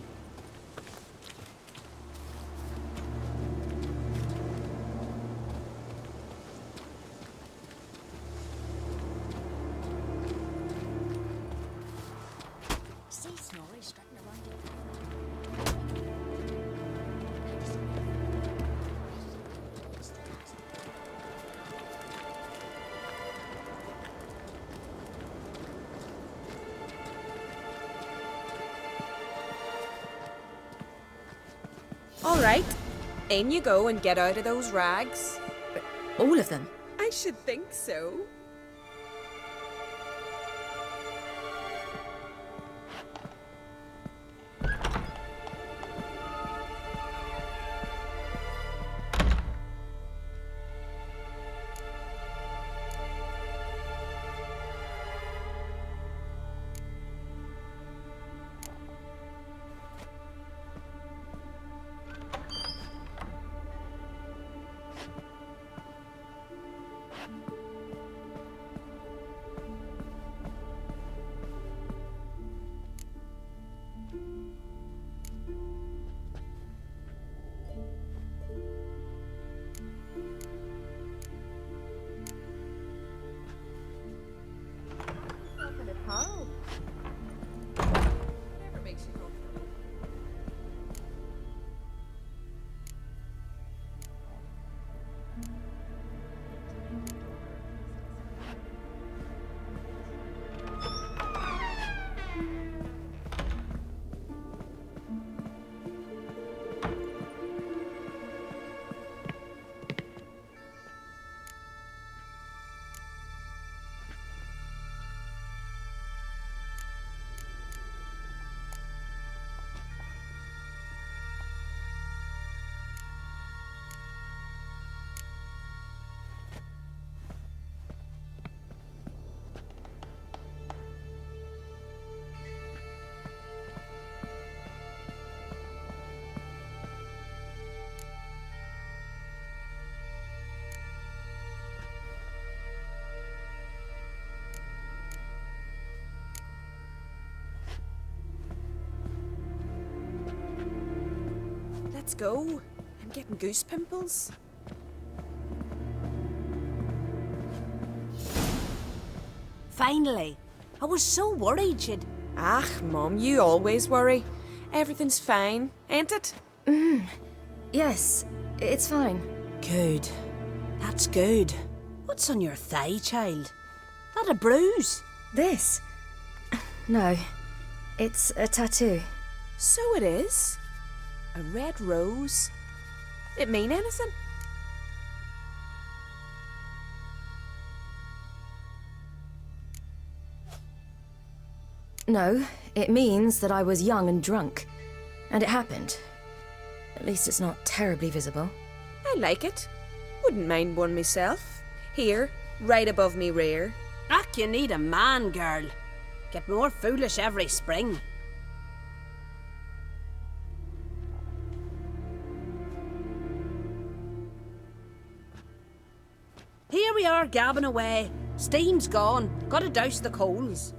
See Snorri strutting around All right. In you go and get out of those rags. All of them? I should think so. Whatever makes you comfortable. Let's go. I'm getting goose pimples. Finally. I was so worried you'd... Ah, Mum, you always worry. Everything's fine, ain't it? Yes, it's fine. Good. That's good. What's on your thigh, child? That a bruise? This? No, it's a tattoo. So it is. A red rose. It mean anything? No, it means that I was young and drunk. And it happened. At least it's not terribly visible. I like it. Wouldn't mind one myself. Here, right above me rear. Ach, you need a man, girl. Get more foolish every spring. Here we are, gabbing away. Steam's gone. Gotta douse the coals.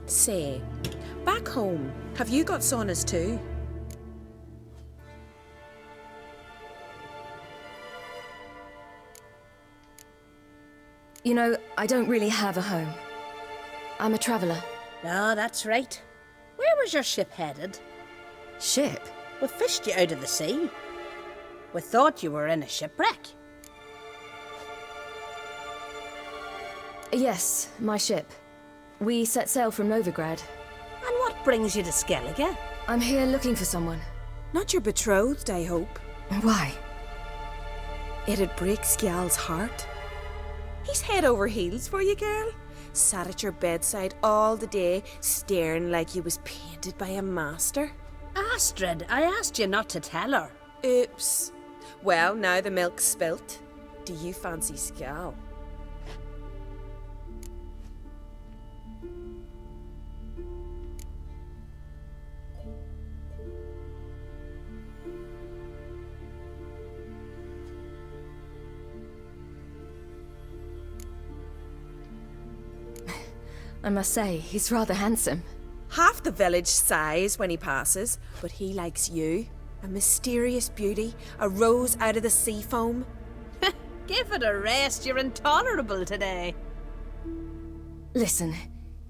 Say, back home, have you got saunas too? You know, I don't really have a home. I'm a traveller. Oh, that's right. Where was your ship headed? Ship? We fished you out of the sea. We thought you were in a shipwreck. Yes, my ship. We set sail from Novigrad. And what brings you to Skellige? I'm here looking for someone. Not your betrothed, I hope. Why? It'd break Skjal's heart. He's head over heels for you, girl. Sat at your bedside all the day, staring like you was painted by a master. Astrid, I asked you not to tell her. Oops. Well, now the milk's spilt. Do you fancy Skjal? I must say, he's rather handsome. Half the village sighs when he passes, but he likes you. A mysterious beauty, a rose out of the sea foam. Give it a rest, you're intolerable today. Listen,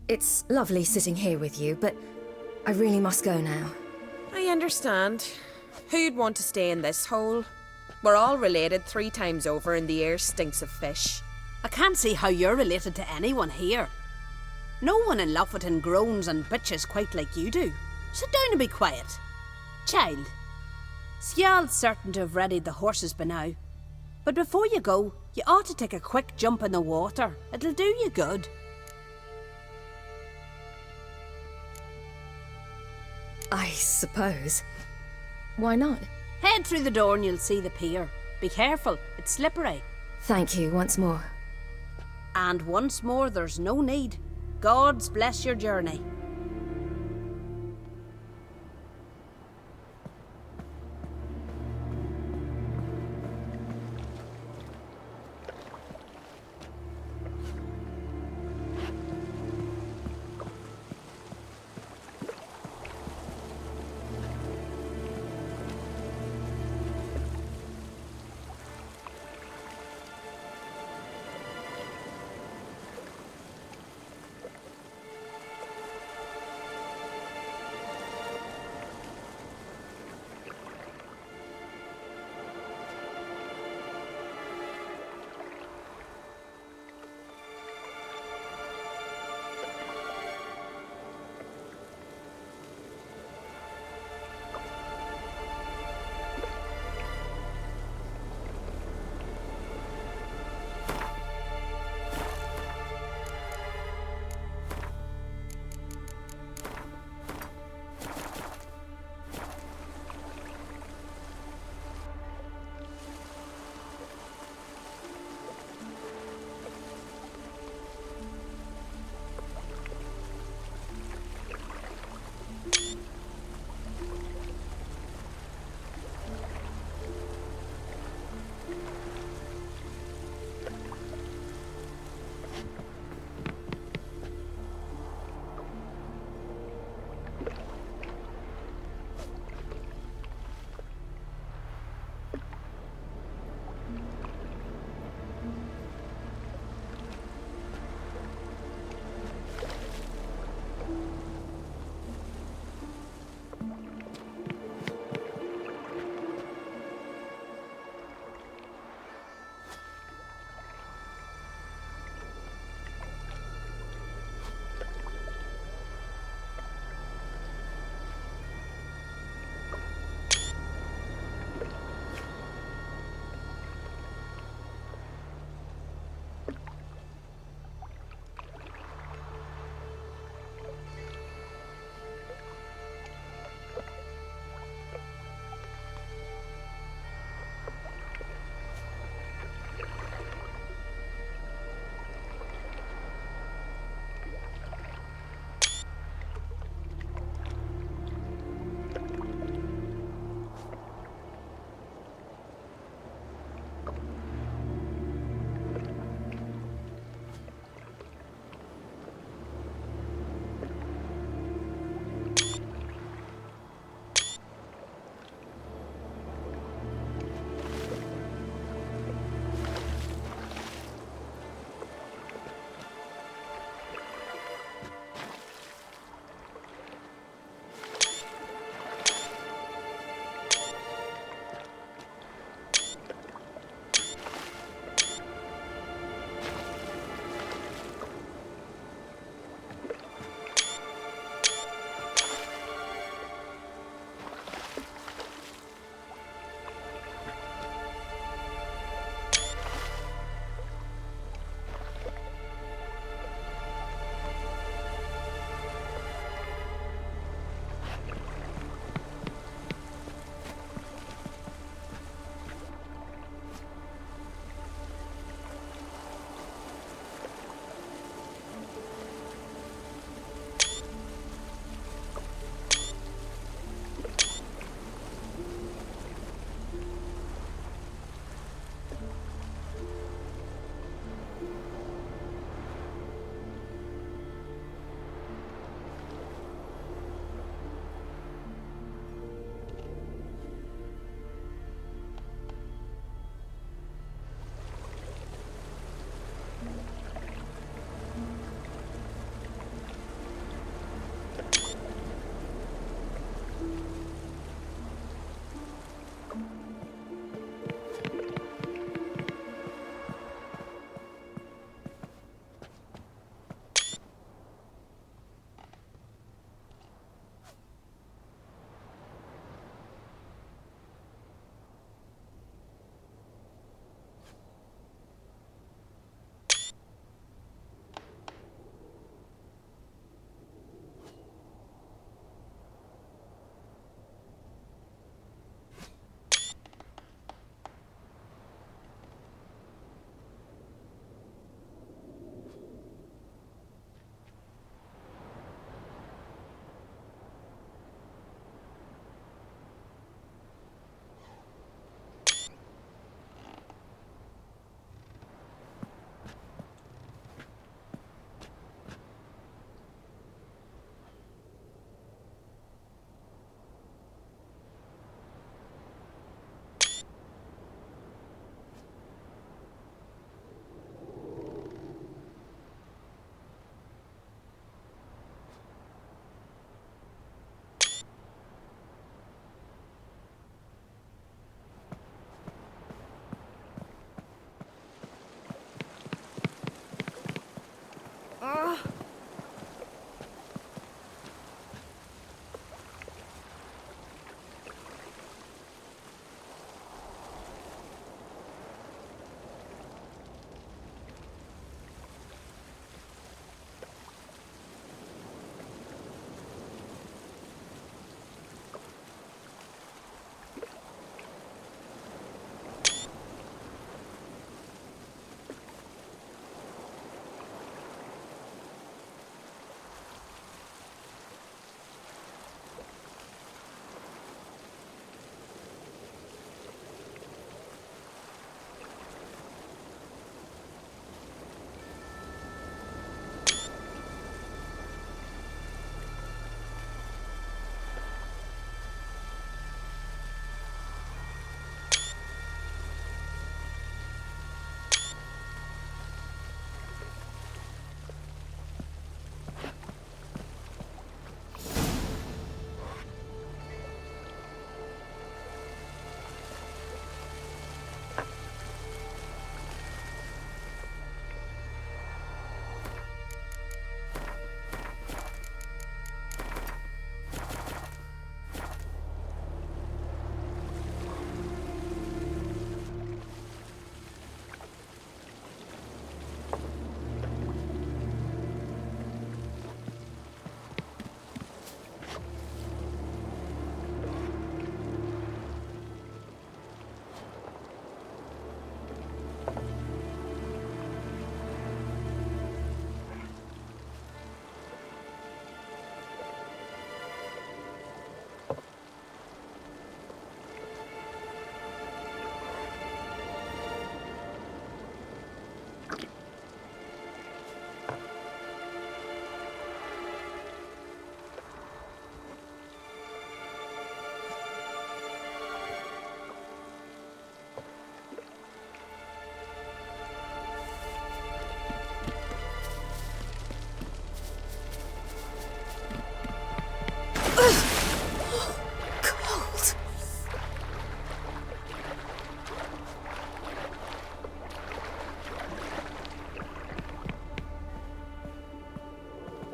it's lovely sitting here with you, but I really must go now. I understand. Who'd want to stay in this hole? We're all related 3 times over and the air stinks of fish. I can't see how you're related to anyone here. No one in Lofoten groans and bitches quite like you do. Sit down and be quiet. Child, Skjal's certain to have readied the horses by now. But before you go, you ought to take a quick jump in the water. It'll do you good. I suppose. Why not? Head through the door and you'll see the pier. Be careful, it's slippery. Thank you once more. And once more, there's no need. God's bless your journey.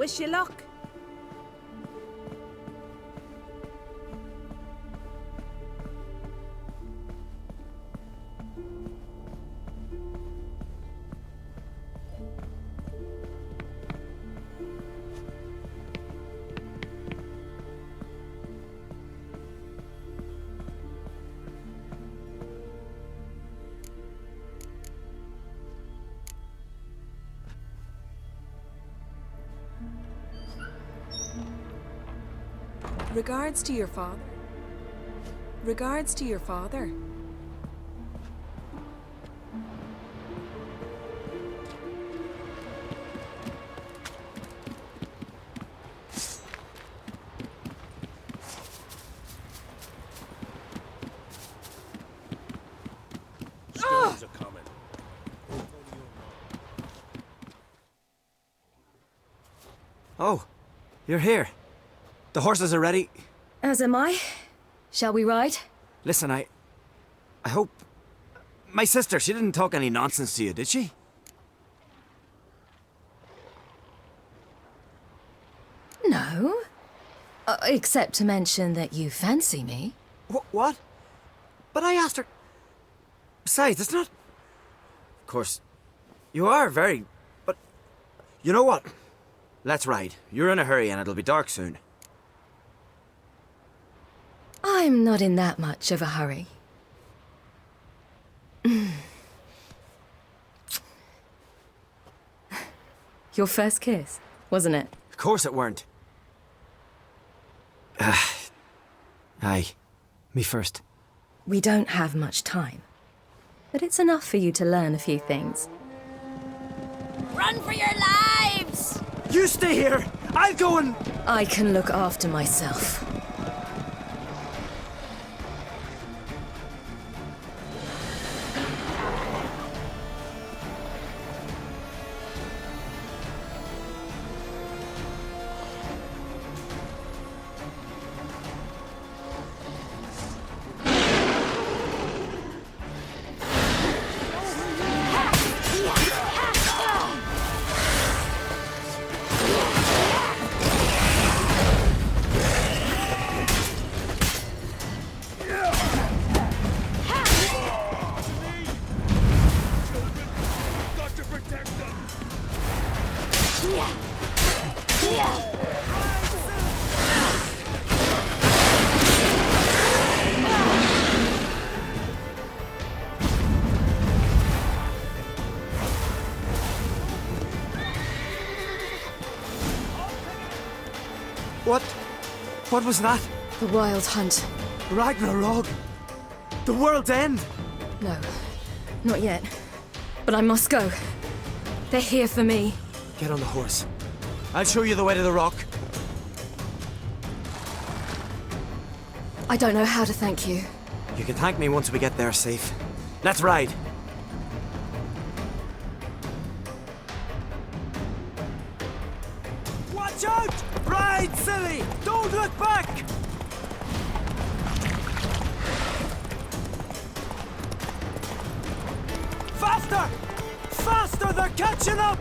Wish you luck. Regards to your father. Regards to your father. Storms are coming. Oh, you're here. The horses are ready. As am I. Shall we ride? Listen, I hope... My sister, she didn't talk any nonsense to you, did she? No. Except to mention that you fancy me. What? But I asked her... Besides, it's not... Of course, you are very... But... You know what? Let's ride. You're in a hurry and it'll be dark soon. I'm not in that much of a hurry. Your first kiss, wasn't it? Of course it weren't. Aye. Me first. We don't have much time. But it's enough for you to learn a few things. Run for your lives! You stay here! I'll go and... I can look after myself. What was that? The Wild Hunt. Ragnarok? The world's end? No, not yet. But I must go. They're here for me. Get on the horse. I'll show you the way to the rock. I don't know how to thank you. You can thank me once we get there safe. Let's ride. Watch out! Ride, silly! Don't look back! Faster! Faster! They're catching up!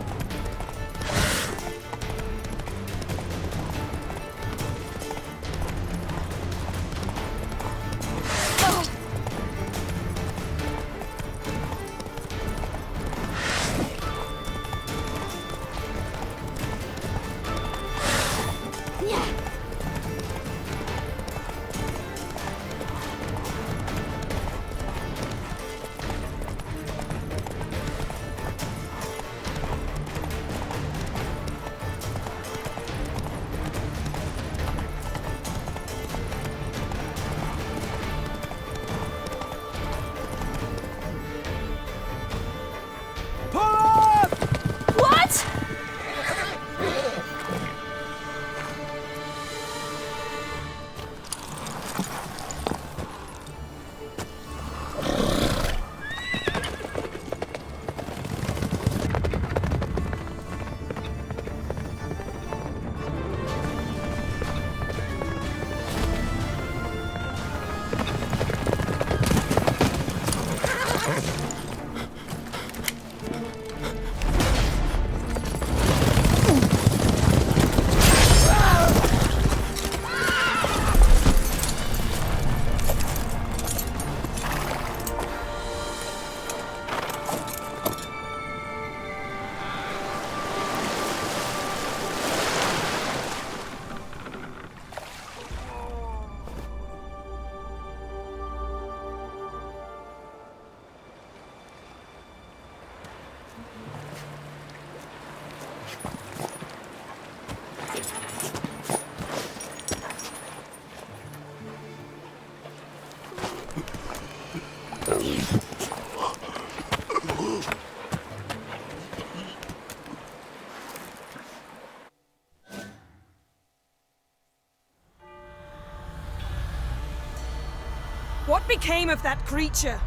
What became of that creature?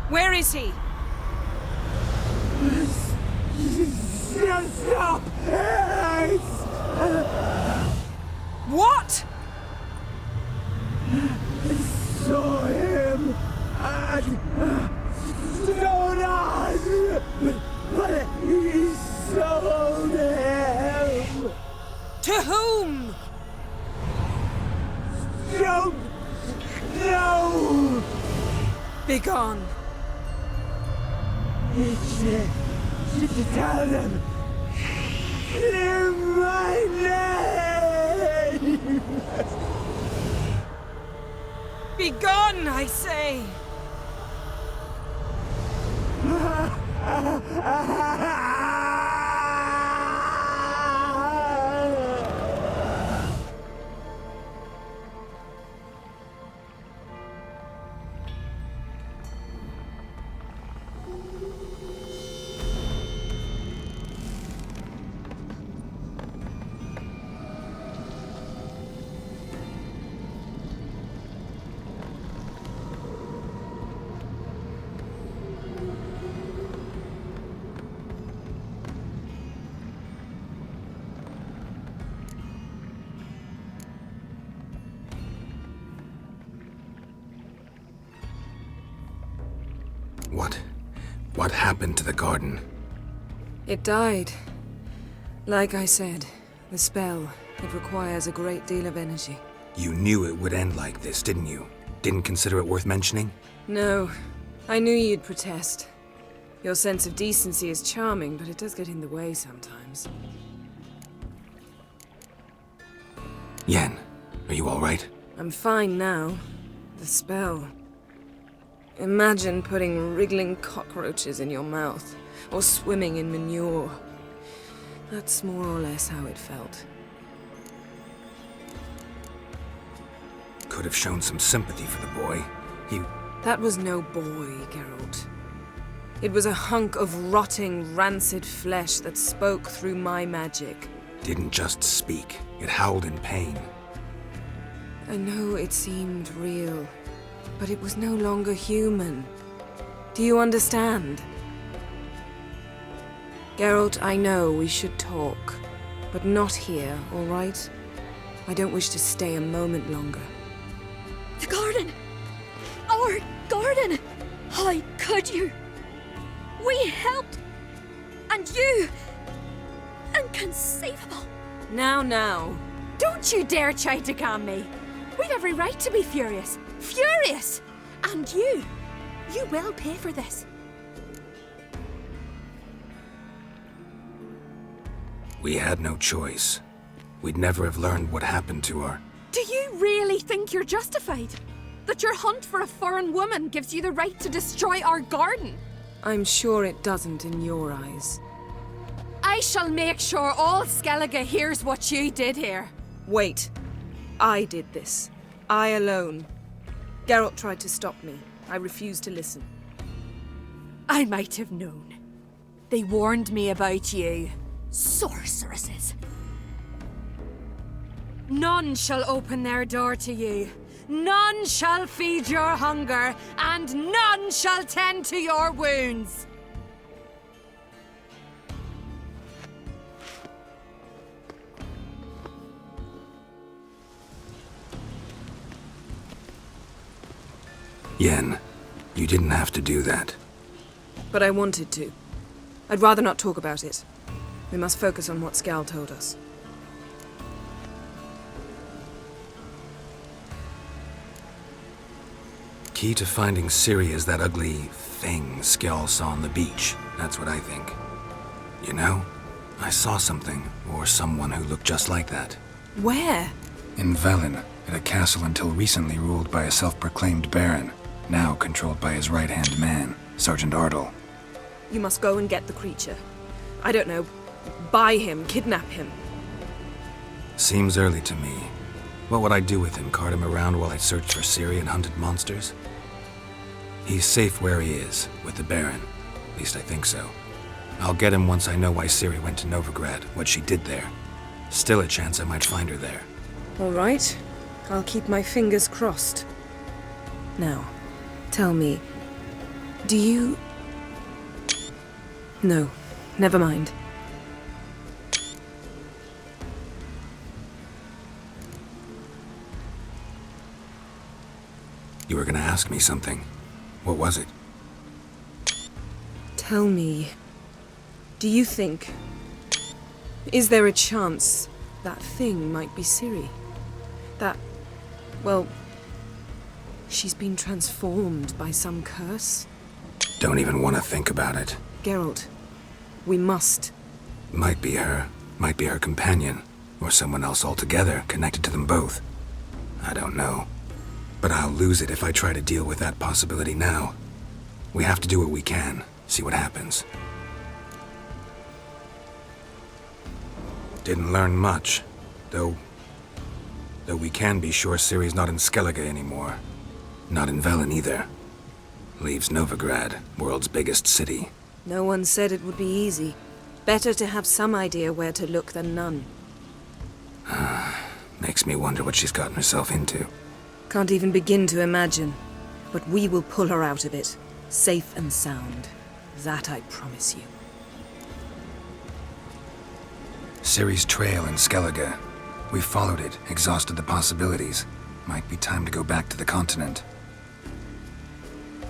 Where is he? Stop! What? Saw him at Stonas, but he sold him. To whom? Don't know. Begone. Tell them. Clear my name. Begone, I say! What happened to the garden? It died. Like I said, the spell, it requires a great deal of energy. You knew it would end like this, didn't you? Didn't consider it worth mentioning? No. I knew you'd protest. Your sense of decency is charming, but it does get in the way sometimes. Yen, are you all right? I'm fine now. The spell. Imagine putting wriggling cockroaches in your mouth, or swimming in manure. That's more or less how it felt. Could have shown some sympathy for the boy. That was no boy, Geralt. It was a hunk of rotting, rancid flesh that spoke through my magic. Didn't just speak. It howled in pain. I know it seemed real, but it was no longer human. Do you understand? Geralt, I know we should talk, but not here, all right? I don't wish to stay a moment longer. The garden! Our garden! How could you? We helped! And you! Inconceivable! Now. Don't you dare try to calm me! We've every right to be furious! Furious! And you will pay for this. We had no choice. We'd never have learned what happened to her. Do you really think you're justified? That your hunt for a foreign woman gives you the right to destroy our garden? I'm sure it doesn't in your eyes. I shall make sure all Skellige hears what you did here. Wait. I did this. I alone. Geralt tried to stop me. I refused to listen. I might have known. They warned me about you. Sorceresses. None shall open their door to you. None shall feed your hunger, and none shall tend to your wounds. Yen, you didn't have to do that. But I wanted to. I'd rather not talk about it. We must focus on what Skal told us. Key to finding Ciri is that ugly thing Skell saw on the beach. That's what I think. You know, I saw something, or someone who looked just like that. Where? In Velen, at a castle until recently ruled by a self-proclaimed baron, now controlled by his right-hand man, Sergeant Ardle. You must go and get the creature. I don't know, buy him, kidnap him. Seems early to me. What would I do with him? Cart him around while I searched for Ciri and hunted monsters? He's safe where he is, with the Baron. At least I think so. I'll get him once I know why Ciri went to Novigrad, what she did there. Still a chance I might find her there. All right. I'll keep my fingers crossed. Now, tell me, do you... No, never mind. You were gonna ask me something. What was it? Tell me, do you think... Is there a chance that thing might be Ciri? That... well... she's been transformed by some curse? Don't even want to think about it. Geralt, we must. Might be her companion, or someone else altogether connected to them both. I don't know. But I'll lose it if I try to deal with that possibility now. We have to do what we can, see what happens. Didn't learn much, though we can be sure Ciri's not in Skellige anymore. Not in Velen either. Leaves Novigrad, world's biggest city. No one said it would be easy. Better to have some idea where to look than none. Makes me wonder what she's gotten herself into. Can't even begin to imagine. But we will pull her out of it. Safe and sound. That I promise you. Ciri's trail in Skellige. We followed it, exhausted the possibilities. Might be time to go back to the continent.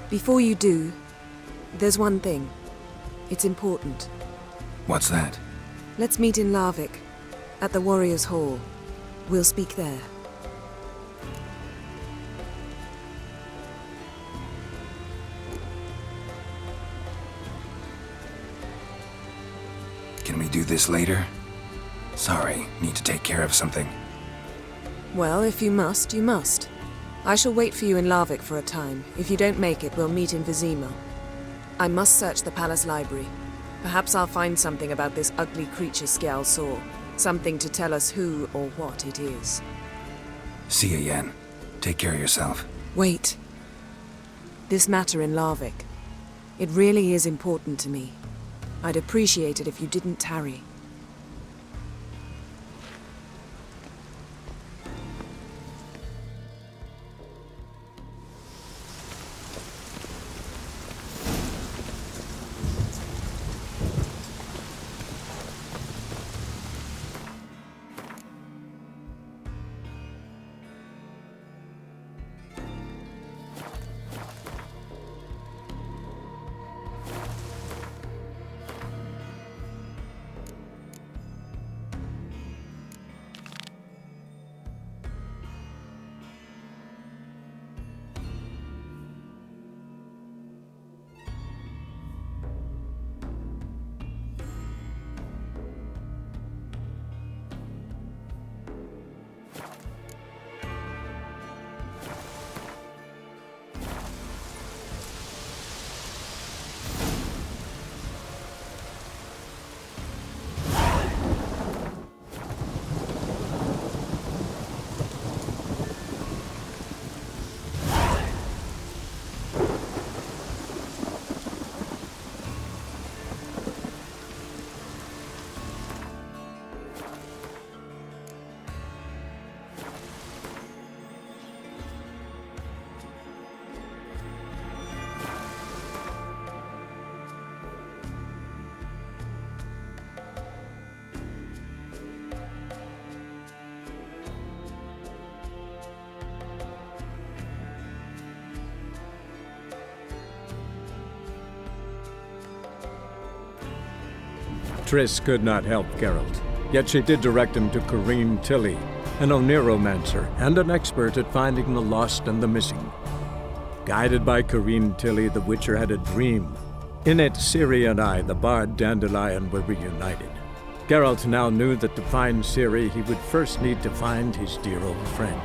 Before you do, there's one thing. It's important. What's that? Let's meet in Larvik, at the Warriors' Hall. We'll speak there. Can we do this later? Sorry, need to take care of something. Well, if you must, you must. I shall wait for you in Larvik for a time. If you don't make it, we'll meet in Vizima. I must search the palace library. Perhaps I'll find something about this ugly creature Skjal saw. Something to tell us who or what it is. See you, Yen. Take care of yourself. Wait. This matter in Larvik. It really is important to me. I'd appreciate it if you didn't tarry. Triss could not help Geralt, yet she did direct him to Corrine Tilly, an Oniromancer and an expert at finding the lost and the missing. Guided by Corrine Tilly, the Witcher had a dream. In it, Ciri and I, the bard Dandelion, were reunited. Geralt now knew that to find Ciri, he would first need to find his dear old friend.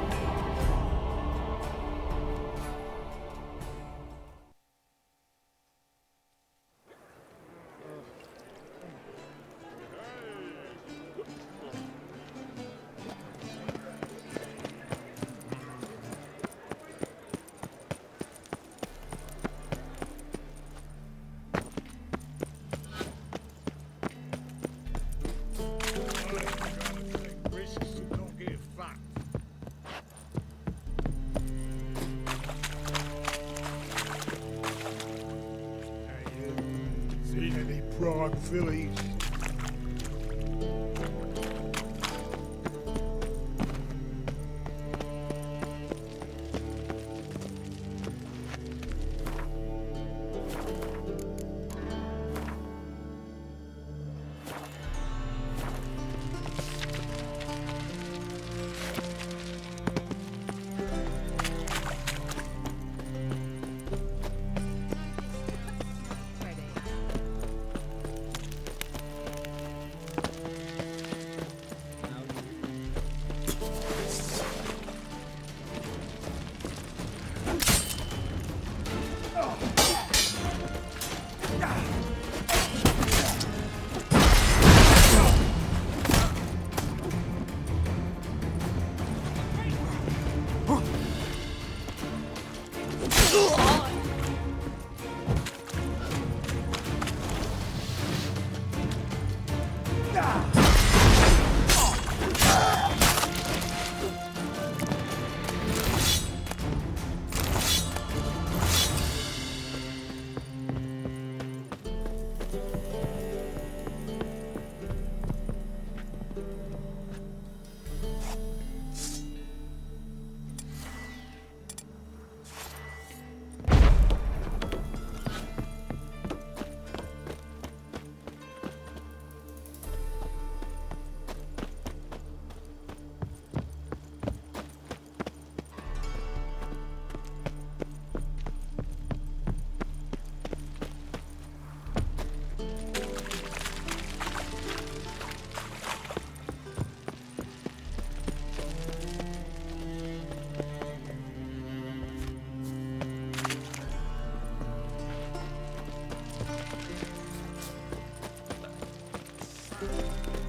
Prague fillies.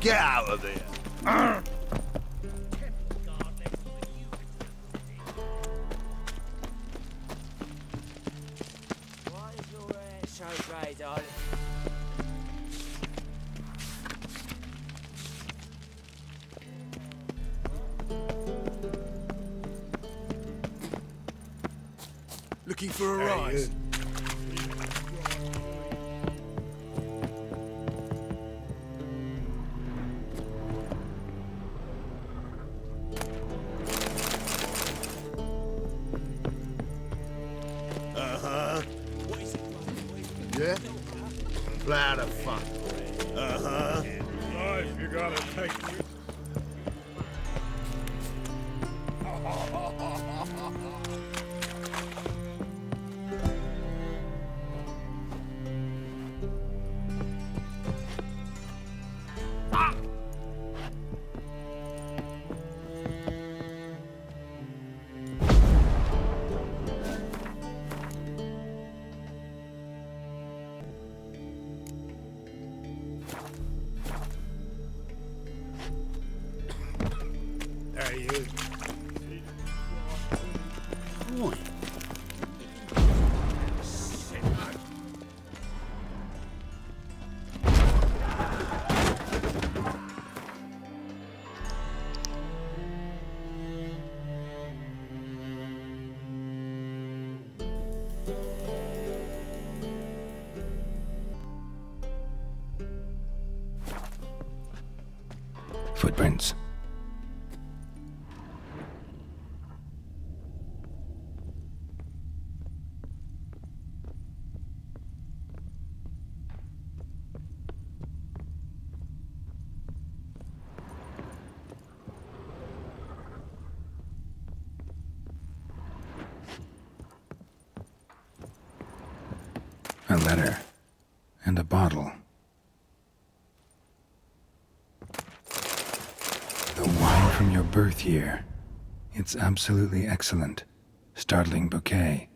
Get out of there! Looking for a rise? Uh-huh. Yeah? Flat of fun. Uh-huh. Life, you gotta take it. There he is. Boy. Footprints. A letter. And a bottle. The wine from your birth year. It's absolutely excellent. Startling bouquet.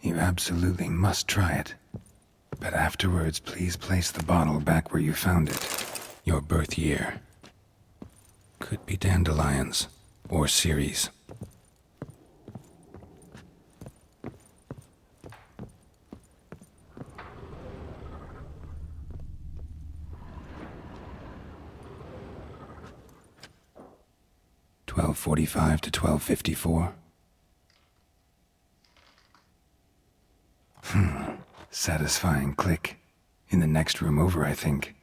You absolutely must try it. But afterwards, please place the bottle back where you found it. Your birth year. Could be dandelions. Or Ceres. $12:45 to $12:54. Satisfying click. In the next room over, I think.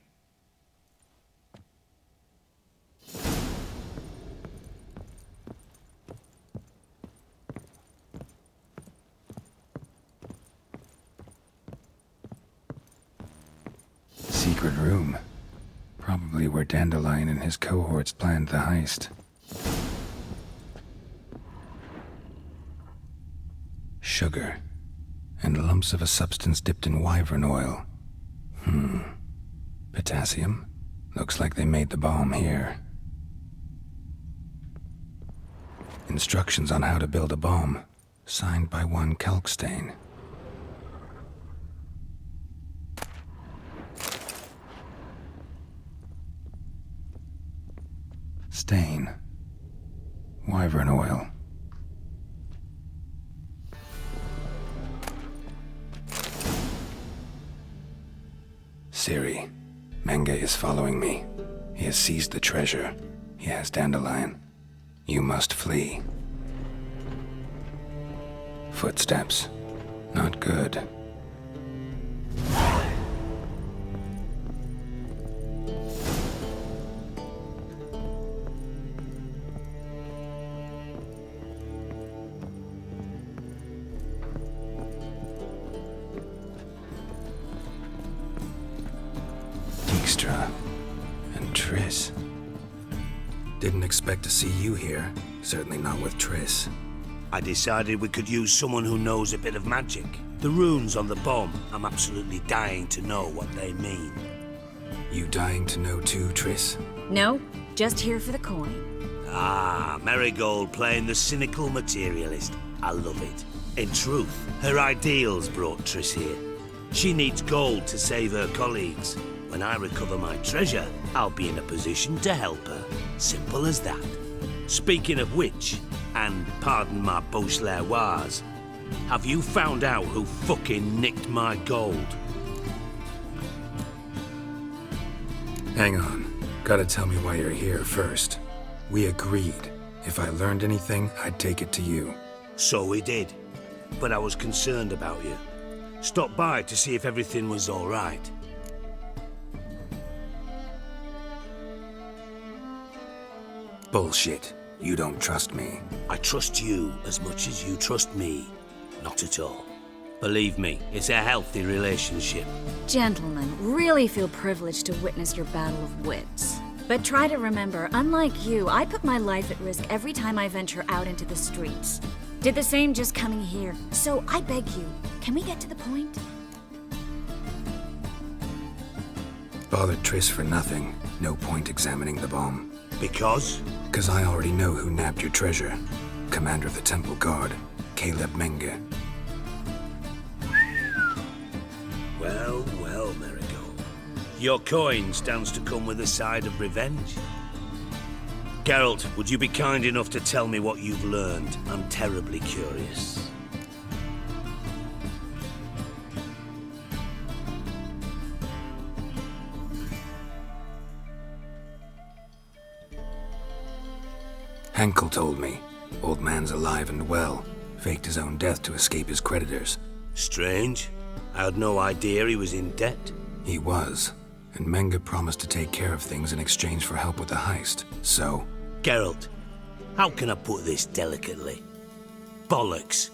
Secret room. Probably where Dandelion and his cohorts planned the heist. Sugar. And lumps of a substance dipped in wyvern oil. Potassium? Looks like they made the bomb here. Instructions on how to build a bomb. Signed by one Kalkstain. Stain. Wyvern oil. Ciri. Menge is following me. He has seized the treasure. He has Dandelion. You must flee. Footsteps. Not good. Dijkstra and Triss. Didn't expect to see you here. Certainly not with Triss. I decided we could use someone who knows a bit of magic. The runes on the bomb, I'm absolutely dying to know what they mean. You dying to know too, Triss? No, just here for the coin. Ah, Marigold playing the cynical materialist. I love it. In truth, her ideals brought Triss here. She needs gold to save her colleagues. When I recover my treasure, I'll be in a position to help her. Simple as that. Speaking of which, and pardon my Beauclervoise, have you found out who fucking nicked my gold? Hang on. Gotta tell me why you're here first. We agreed. If I learned anything, I'd take it to you. So we did. But I was concerned about you. Stopped by to see if everything was all right. Bullshit. You don't trust me. I trust you as much as you trust me. Not at all. Believe me, it's a healthy relationship. Gentlemen, really feel privileged to witness your battle of wits. But try to remember, unlike you, I put my life at risk every time I venture out into the streets. Did the same just coming here. So I beg you, can we get to the point? Bothered Triss for nothing. No point examining the bomb. Because? Because I already know who nabbed your treasure. Commander of the Temple Guard, Caleb Menge. Well, well, Marigold. Your coin stands to come with a side of revenge. Geralt, would you be kind enough to tell me what you've learned? I'm terribly curious. Henkel told me. Old man's alive and well. Faked his own death to escape his creditors. Strange. I had no idea he was in debt. He was. And Menge promised to take care of things in exchange for help with the heist. So... Geralt, how can I put this delicately? Bollocks.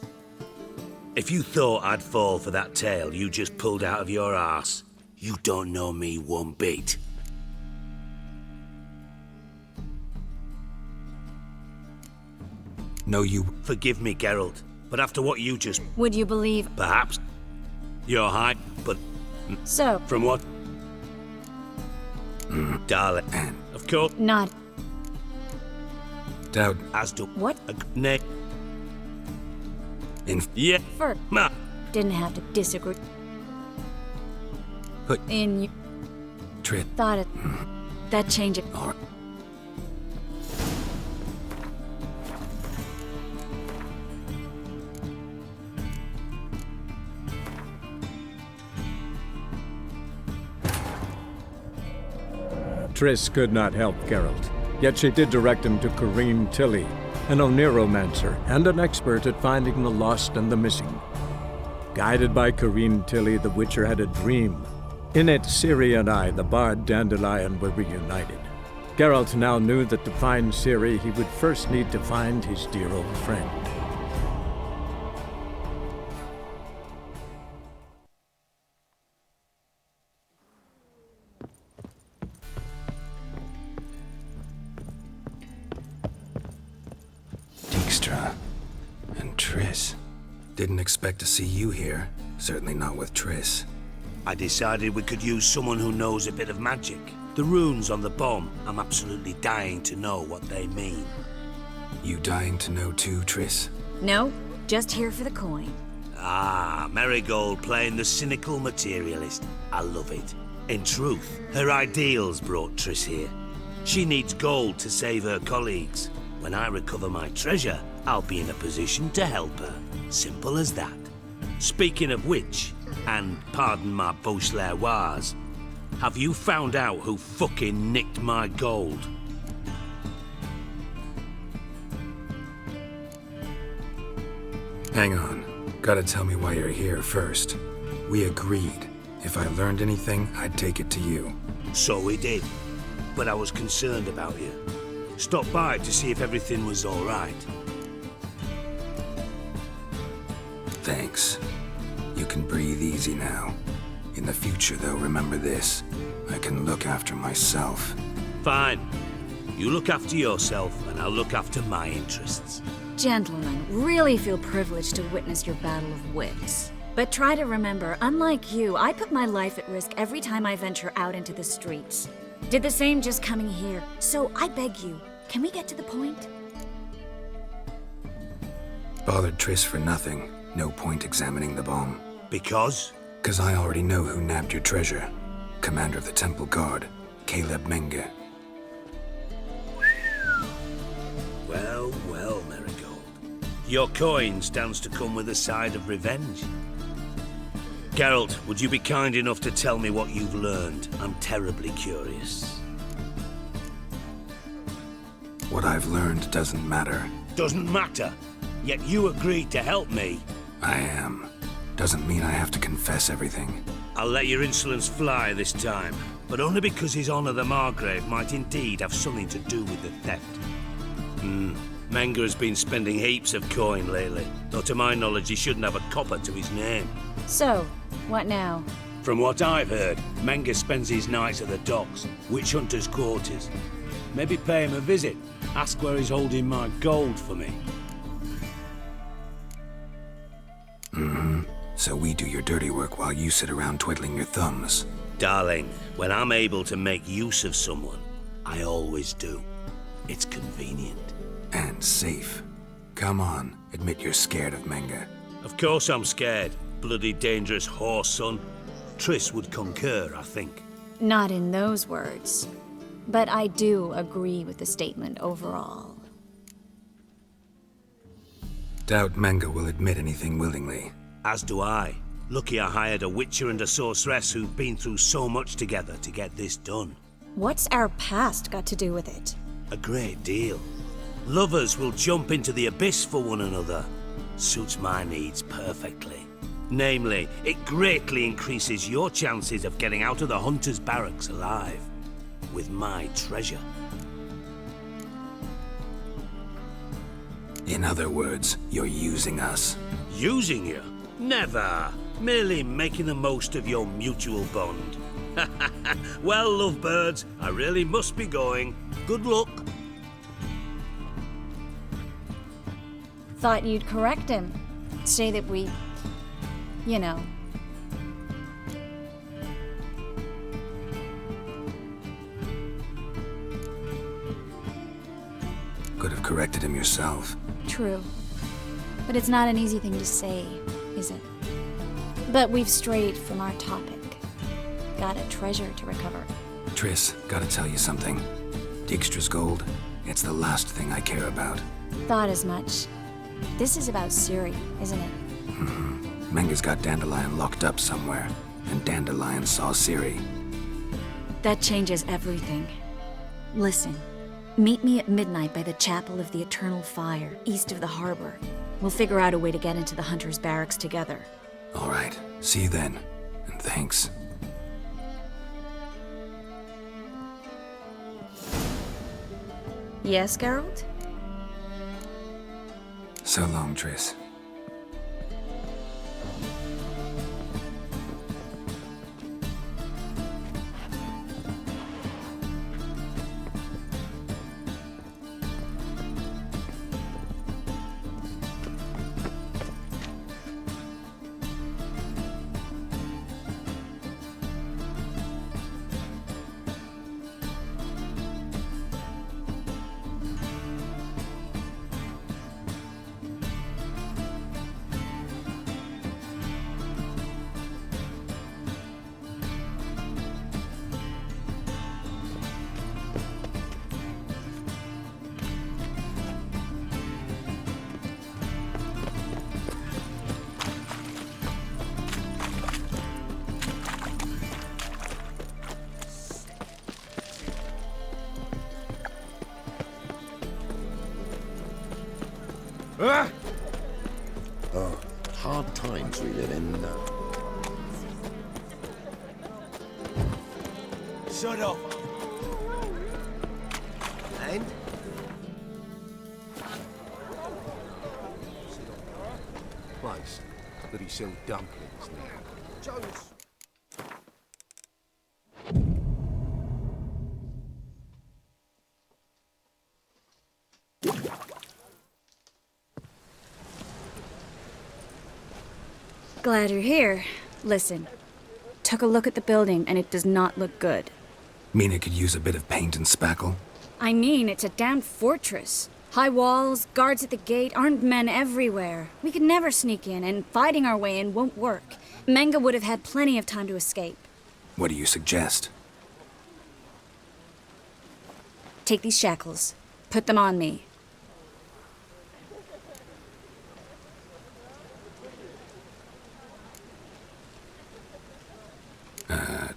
If you thought I'd fall for that tale you just pulled out of your arse, you don't know me one bit. No, you... Forgive me, Geralt, but after what you just... Would you believe... Perhaps. You're high, but... So... From what? Darling. Of course. Not... Doubt. As do... What? Nay. In... Yeah. For... Ma. Didn't have to disagree. Put... In you... Triss. Thought it... That change it... All right. Triss could not help Geralt, yet she did direct him to Corrine Tilly, an Oniromancer and an expert at finding the lost and the missing. Guided by Corrine Tilly, the Witcher had a dream. In it, Ciri and I, the bard Dandelion, were reunited. Geralt now knew that to find Ciri, he would first need to find his dear old friend. Dijkstra and Triss. Didn't expect to see you here. Certainly not with Triss. I decided we could use someone who knows a bit of magic. The runes on the bomb, I'm absolutely dying to know what they mean. You dying to know too, Triss? No, just here for the coin. Ah, Marigold playing the cynical materialist. I love it. In truth, her ideals brought Triss here. She needs gold to save her colleagues. When I recover my treasure, I'll be in a position to help her. Simple as that. Speaking of which, and pardon my Beauclervoise, have you found out who fucking nicked my gold? Hang on. Gotta tell me why you're here first. We agreed. If I learned anything, I'd take it to you. So we did. But I was concerned about you. Stopped by to see if everything was all right. Thanks. You can breathe easy now. In the future, though, remember this. I can look after myself. Fine. You look after yourself, and I'll look after my interests. Gentlemen, really feel privileged to witness your battle of wits. But try to remember, unlike you, I put my life at risk every time I venture out into the streets. Did the same just coming here. So I beg you, can we get to the point? Bothered Triss for nothing. No point examining the bomb. Because? 'Cause I already know who nabbed your treasure. Commander of the Temple Guard, Caleb Menge. Well, well, Marigold. Your coin stands to come with a side of revenge. Geralt, would you be kind enough to tell me what you've learned? I'm terribly curious. What I've learned doesn't matter. Doesn't matter? Yet you agreed to help me. I am. Doesn't mean I have to confess everything. I'll let your insolence fly this time, but only because His Honor the Margrave might indeed have something to do with the theft. Menge has been spending heaps of coin lately, though to my knowledge he shouldn't have a copper to his name. So, what now? From what I've heard, Menge spends his nights at the docks, witch hunters' quarters. Maybe pay him a visit, ask where he's holding my gold for me. So we do your dirty work while you sit around twiddling your thumbs. Darling, when I'm able to make use of someone, I always do. It's convenient. And safe. Come on, admit you're scared of Menge. Of course I'm scared. Bloody dangerous whore, son. Triss would concur, I think. Not in those words. But I do agree with the statement overall. Doubt Menge will admit anything willingly. As do I. Lucky I hired a witcher and a sorceress who've been through so much together to get this done. What's our past got to do with it? A great deal. Lovers will jump into the abyss for one another. Suits my needs perfectly. Namely, it greatly increases your chances of getting out of the hunter's barracks alive. With my treasure. In other words, you're using us. Using you? Never. Merely making the most of your mutual bond. Well, lovebirds, I really must be going. Good luck. Thought you'd correct him. Say that we... you know... Could have corrected him yourself. True. But it's not an easy thing to say, is it? But we've strayed from our topic. Got a treasure to recover. Triss, gotta tell you something. Dijkstra's gold, it's the last thing I care about. Thought as much. This is about Ciri, isn't it? Menge's got Dandelion locked up somewhere, and Dandelion saw Ciri. That changes everything. Listen, meet me at midnight by the Chapel of the Eternal Fire, east of the harbor. We'll figure out a way to get into the Hunter's barracks together. All right, see you then, and thanks. Yes, Geralt? So long, Triss. Oh, hard times we live in. Shut up. And? Place, but he sell dumplings now. Jones. Glad you're here. Listen, took a look at the building and it does not look good. Mean it could use a bit of paint and spackle? I mean, it's a damn fortress. High walls, guards at the gate, armed men everywhere. We could never sneak in, and fighting our way in won't work. Menga would have had plenty of time to escape. What do you suggest? Take these shackles. Put them on me.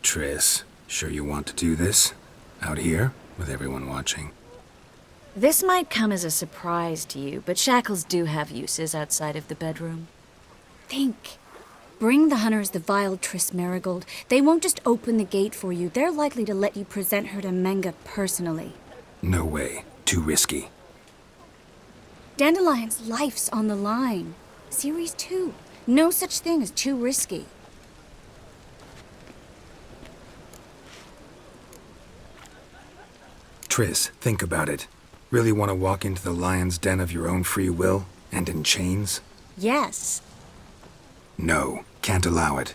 Triss, sure you want to do this? Out here, with everyone watching? This might come as a surprise to you, but shackles do have uses outside of the bedroom. Think. Bring the hunters the vile Triss Marigold. They won't just open the gate for you. They're likely to let you present her to Menga personally. No way. Too risky. Dandelion's life's on the line. Series 2. No such thing as too risky. Triss, think about it. Really want to walk into the lion's den of your own free will, and in chains? Yes. No, can't allow it.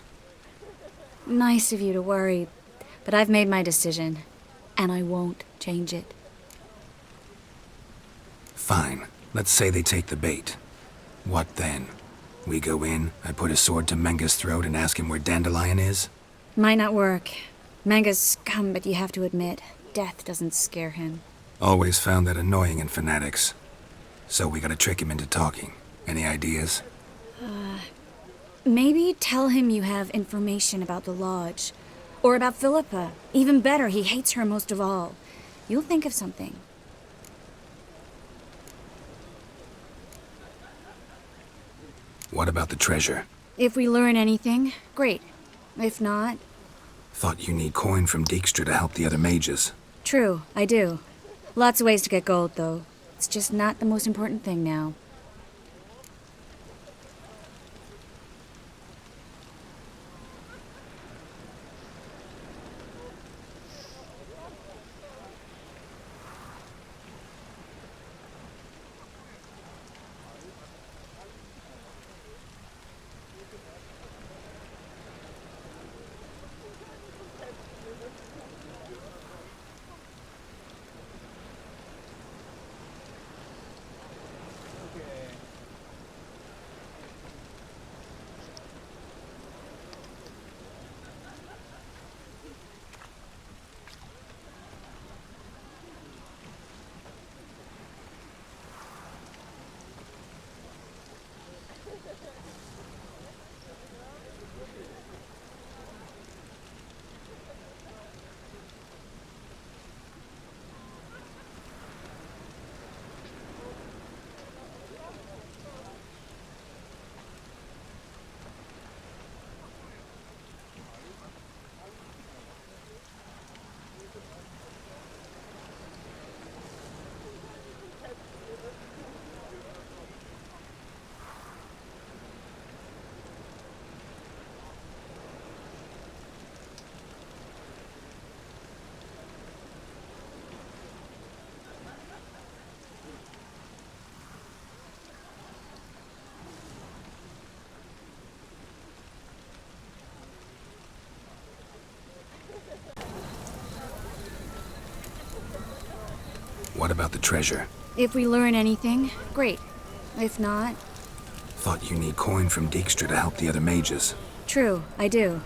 Nice of you to worry, but I've made my decision, and I won't change it. Fine. Let's say they take the bait. What then? We go in, I put a sword to Menga's throat and ask him where Dandelion is? Might not work. Menga's scum, but you have to admit, death doesn't scare him. Always found that annoying in fanatics. So we gotta trick him into talking. Any ideas? Maybe tell him you have information about the lodge. Or about Philippa. Even better, he hates her most of all. You'll think of something. What about the treasure? If we learn anything, great. If not... Thought you need coin from Dijkstra to help the other mages. True, I do. Lots of ways to get gold, though. It's just not the most important thing now. What about the treasure? If we learn anything, great. If not... Thought you need coin from Dijkstra to help the other mages. True, I do.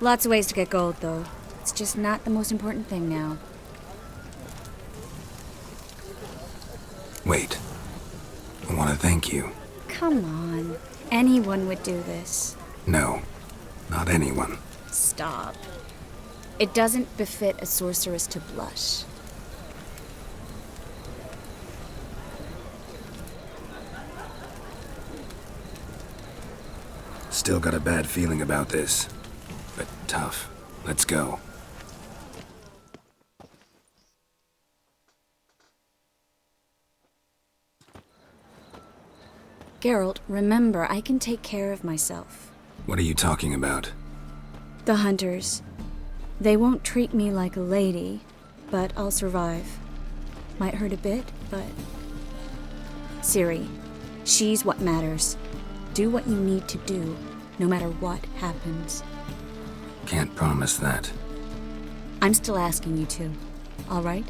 Lots of ways to get gold, though. It's just not the most important thing now. Wait. I want to thank you. Come on. Anyone would do this. No, not anyone. Stop. It doesn't befit a sorceress to blush. Still got a bad feeling about this. But tough. Let's go. Geralt, remember, I can take care of myself. What are you talking about? The hunters. They won't treat me like a lady, but I'll survive. Might hurt a bit, but... Ciri, she's what matters. Do what you need to do, no matter what happens. Can't promise that. I'm still asking you to, all right?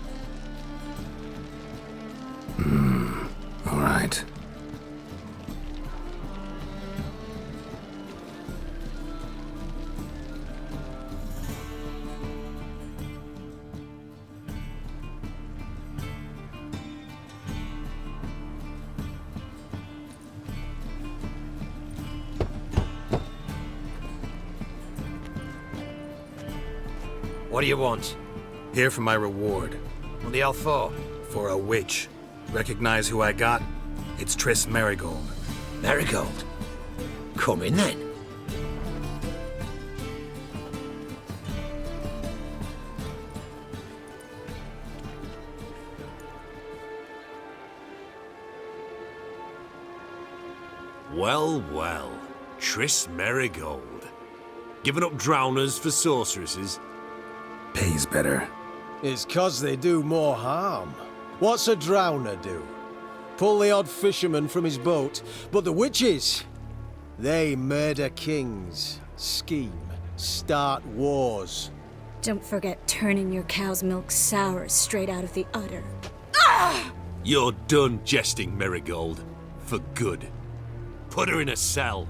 All right. What do you want? Here for my reward. What the hell for? For a witch. Recognize who I got? It's Triss Merigold. Merigold? Come in then. Well, well. Triss Merigold. Giving up drowners for sorceresses? Pays better. It's 'cause they do more harm. What's a drowner do? Pull the odd fisherman from his boat. But the witches, they murder kings, scheme, start wars. Don't forget turning your cow's milk sour straight out of the udder. You're done jesting, Merigold. For good. Put her in a cell.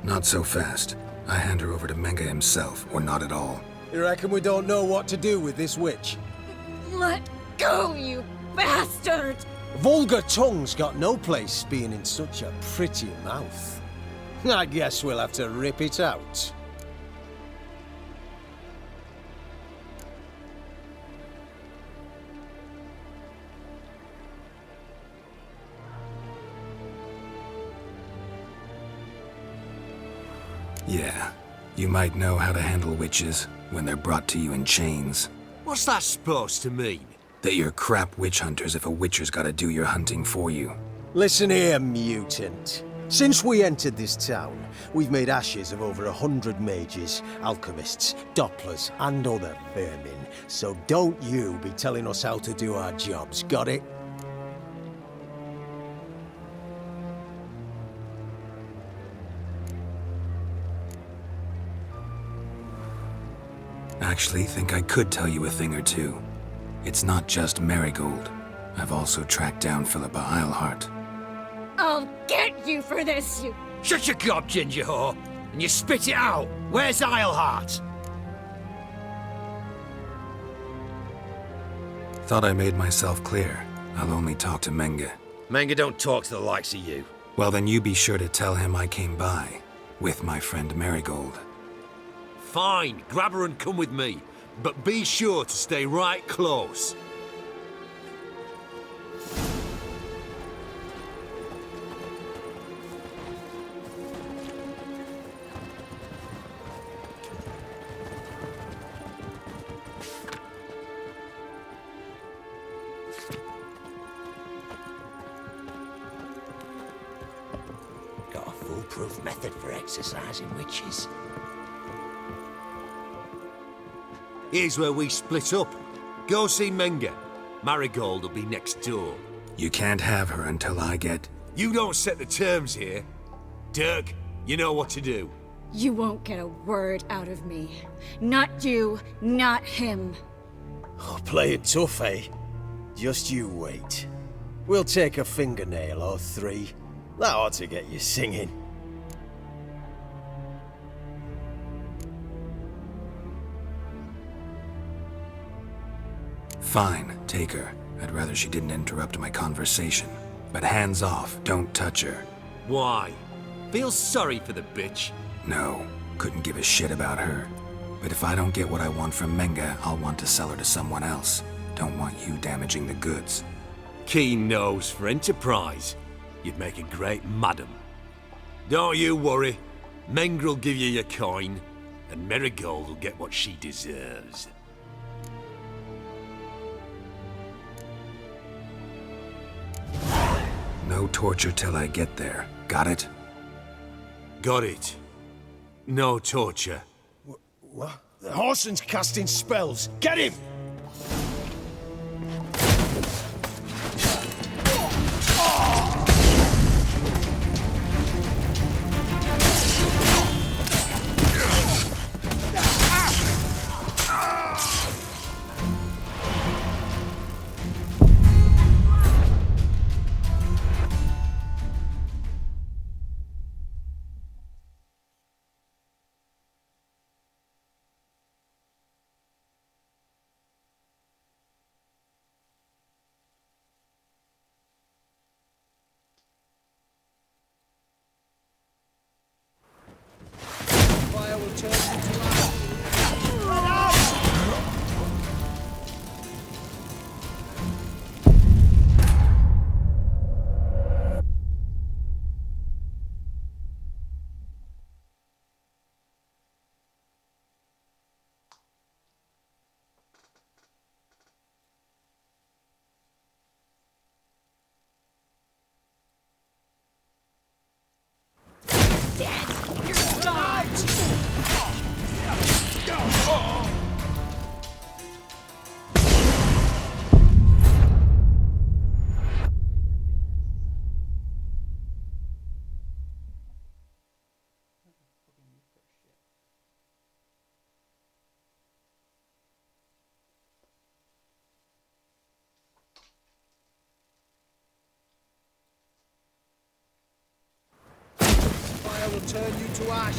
Not so fast. I hand her over to Menge himself, or not at all. You reckon we don't know what to do with this witch? Let go, you bastard! Vulgar tongue's got no place being in such a pretty mouth. I guess we'll have to rip it out. Yeah, you might know how to handle witches when they're brought to you in chains. What's that supposed to mean? That you're crap witch hunters if a witcher's gotta do your hunting for you. Listen here, mutant. Since we entered this town, we've made ashes of over 100 mages, alchemists, dopplers, and other vermin. So don't you be telling us how to do our jobs, got it? Actually, think I could tell you a thing or two. It's not just Merigold. I've also tracked down Philippa Eilhart. I'll get you for this, you... Shut your gob, ginger whore, and you spit it out. Where's Eilhart? Thought I made myself clear. I'll only talk to Menge. Menge don't talk to the likes of you. Well, then you be sure to tell him I came by, with my friend Merigold. Fine, grab her and come with me. But be sure to stay right close. Got a foolproof method for exercising witches. Here's where we split up. Go see Menge. Marigold will be next door. You can't have her until I get You don't set the terms here. Dirk, you know what to do. You won't get a word out of me. Not you, not him. Oh, play it tough, eh? Just you wait. We'll take a fingernail or three. That ought to get you singing. Fine, take her. I'd rather she didn't interrupt my conversation. But hands off, don't touch her. Why? Feel sorry for the bitch? No, couldn't give a shit about her. But if I don't get what I want from Menga, I'll want to sell her to someone else. Don't want you damaging the goods. Keen nose for enterprise. You'd make a great madam. Don't you worry. Mengr'll give you your coin, and Marigold will get what she deserves. No torture till I get there. Got it? Got it. No torture. What? The Horson's casting spells. Get him! Fire will turn you to ash.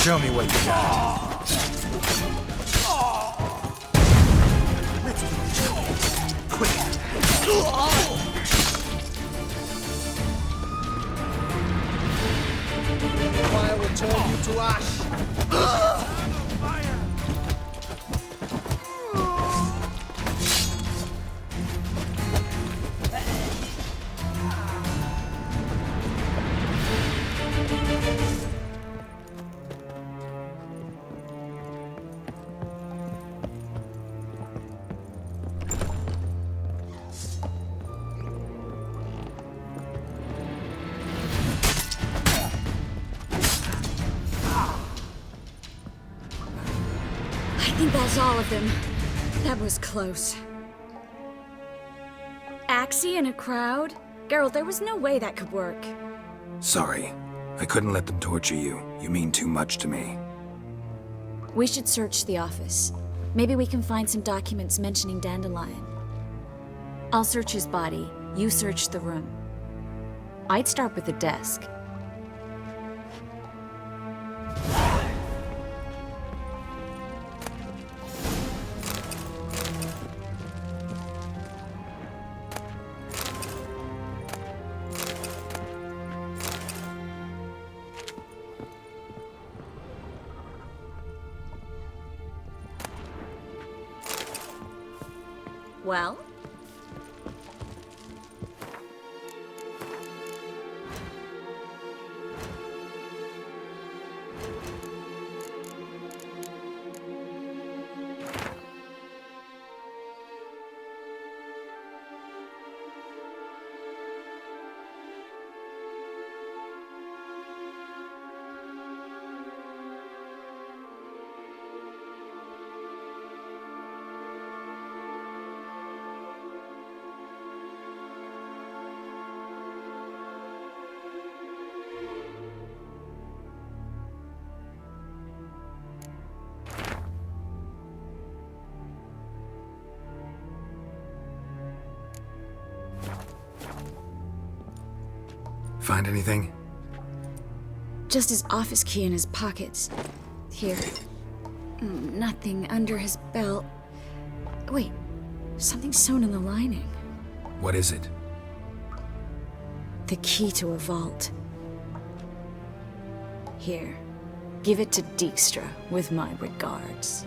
Show me what you got. Fire will turn you to ash. I think that's all of them. That was close. Axie in a crowd? Geralt, there was no way that could work. Sorry. I couldn't let them torture you. You mean too much to me. We should search the office. Maybe we can find some documents mentioning Dandelion. I'll search his body. You search the room. I'd start with the desk. Well? Find anything? Just his office key in his pockets. Here. Nothing under his belt. Wait, something sewn in the lining. What is it? The key to a vault. Here, give it to Dijkstra with my regards.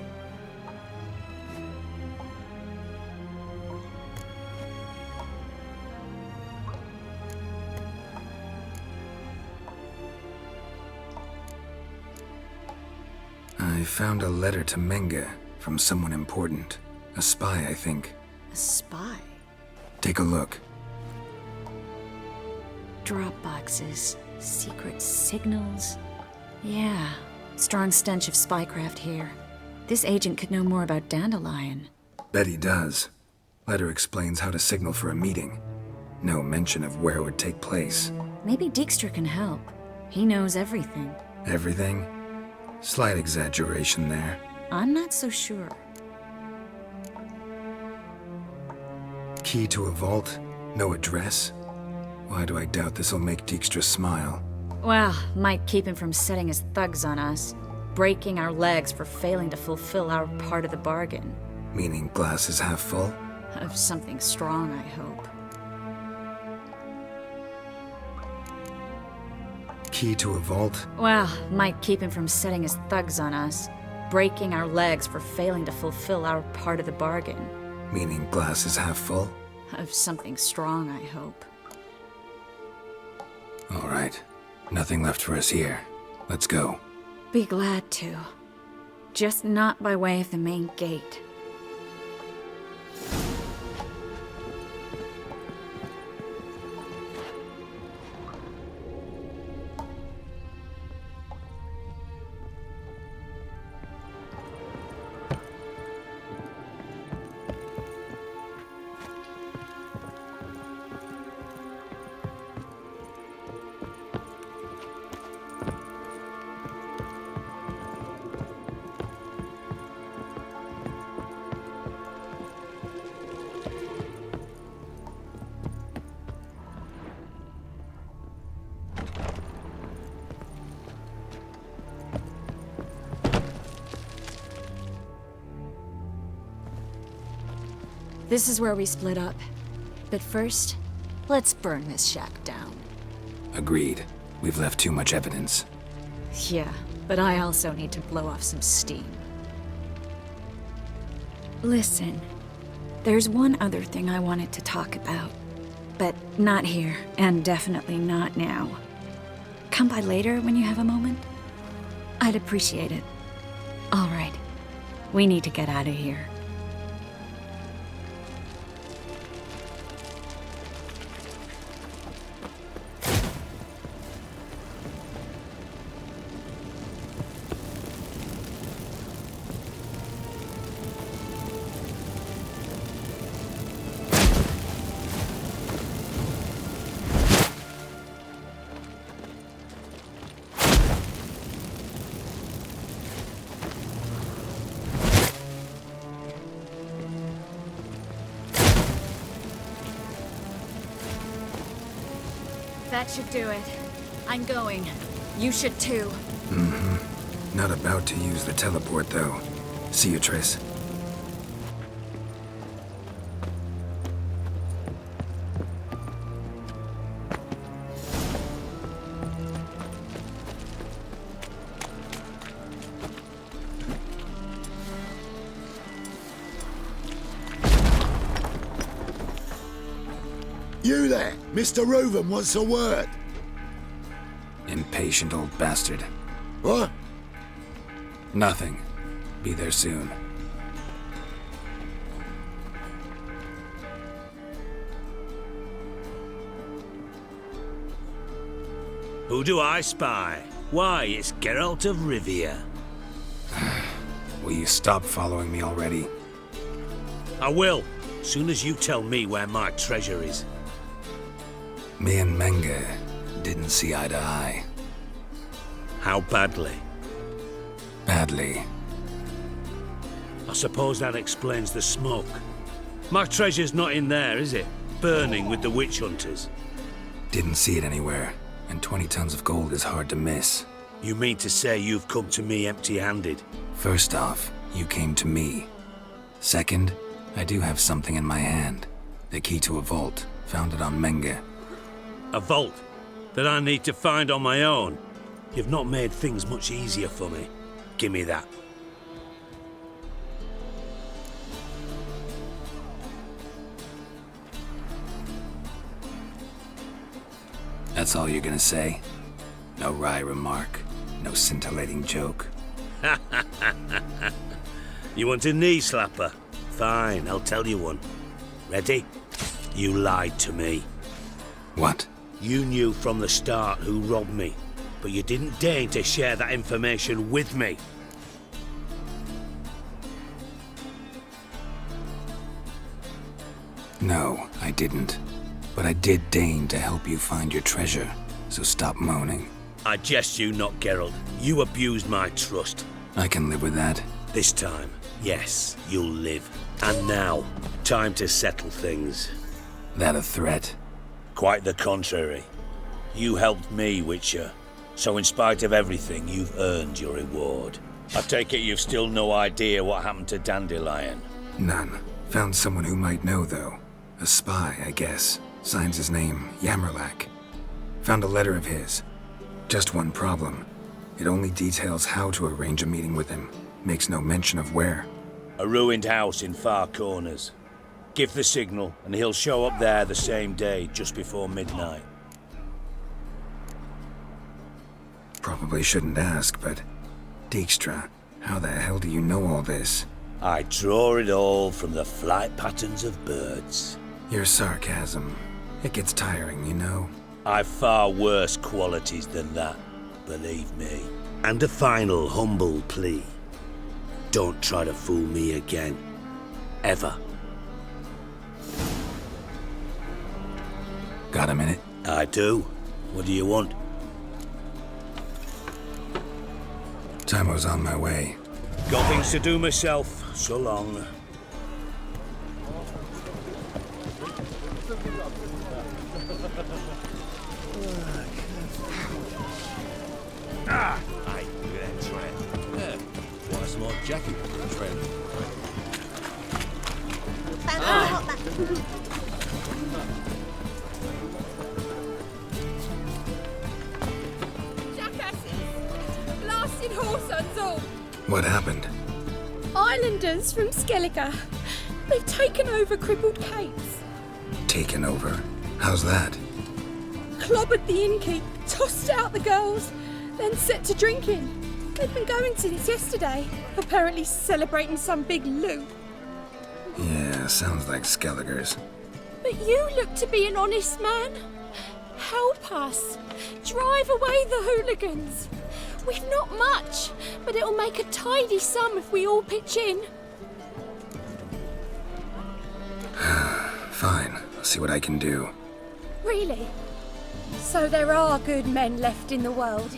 I found a letter to Menga from someone important. A spy, I think. A spy? Take a look. Drop boxes, secret signals. Yeah, strong stench of spycraft here. This agent could know more about Dandelion. Bet he does. Letter explains how to signal for a meeting. No mention of where it would take place. Maybe Dijkstra can help. He knows everything. Everything? Slight exaggeration there. I'm not so sure. Key to a vault? No address? Why do I doubt this'll make Dijkstra smile? Well, might keep him from setting his thugs on us. Breaking our legs for failing to fulfill our part of the bargain. Meaning glass is half full? Of something strong, I hope. Key to a vault? Well, might keep him from setting his thugs on us. Breaking our legs for failing to fulfill our part of the bargain. Meaning glass is half full? Of something strong, I hope. All right. Nothing left for us here. Let's go. Be glad to. Just not by way of the main gate. This is where we split up. But first, let's burn this shack down. Agreed. We've left too much evidence. Yeah, but I also need to blow off some steam. Listen, there's one other thing I wanted to talk about. But not here, and definitely not now. Come by later when you have a moment? I'd appreciate it. All right. We need to get out of here. That should do it. I'm going. You should too. Mm-hmm. Not about to use the teleport, though. See you, Triss. You there, Mr. Reuven wants a word. Impatient old bastard. What? Nothing. Be there soon. Who do I spy? Why, it's Geralt of Rivia. Will you stop following me already? I will, soon as you tell me where my treasure is. Me and Menge didn't see eye to eye. How badly? Badly. I suppose that explains the smoke. My treasure's not in there, is it? Burning with the witch hunters. Didn't see it anywhere, and 20 tons of gold is hard to miss. You mean to say you've come to me empty-handed? First off, you came to me. Second, I do have something in my hand. The key to a vault, found it on Menge. A vault that I need to find on my own? You've not made things much easier for me. Give me that. That's all you're gonna say? No wry remark, no scintillating joke. You want a knee slapper? Fine, I'll tell you one. Ready? You lied to me. What? You knew from the start who robbed me, but you didn't deign to share that information with me. No, I didn't. But I did deign to help you find your treasure, so stop moaning. I jest you not, Geralt. You abused my trust. I can live with that. This time, yes, you'll live. And now, time to settle things. That a threat? Quite the contrary. You helped me, Witcher. So in spite of everything, you've earned your reward. I take it you've still no idea what happened to Dandelion? None. Found someone who might know, though. A spy, I guess. Signs his name, Yammerlak. Found a letter of his. Just one problem. It only details how to arrange a meeting with him. Makes no mention of where. A ruined house in Far Corners. Give the signal, and he'll show up there the same day, just before midnight. Probably shouldn't ask, but... Dijkstra, how the hell do you know all this? I draw it all from the flight patterns of birds. Your sarcasm. It gets tiring, you know. I've far worse qualities than that, believe me. And a final humble plea. Don't try to fool me again. Ever. Got a minute? I do. What do you want? Timo's on my way. Got things to do myself. So long. I do that trend. Yeah. Want a small jacket for a trend. Jackasses! Blasted horse and all! What happened? Islanders from Skellige. They've taken over crippled Kate's. Taken over? How's that? Clobbered the innkeep, tossed out the girls, then set to drinking. They've been going since yesterday, apparently celebrating some big loot. Yeah, sounds like Skellige's. But you look to be an honest man. Help us. Drive away the hooligans. We've not much, but it'll make a tidy sum if we all pitch in. Fine, I'll see what I can do. Really? So there are good men left in the world?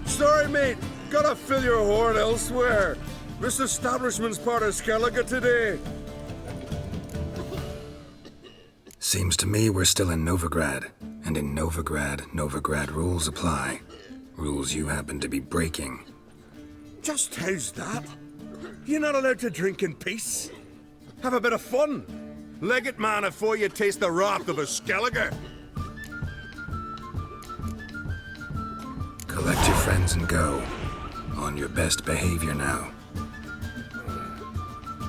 Sorry, mate. Gotta fill your horn elsewhere. This establishment's part of Skellige today. Seems to me we're still in Novigrad. And in Novigrad rules apply. Rules you happen to be breaking. Just how's that? You're not allowed to drink in peace? Have a bit of fun. Leg it, man, afore you taste the wrath of a Skellige. Collect your friends and go. On your best behavior now.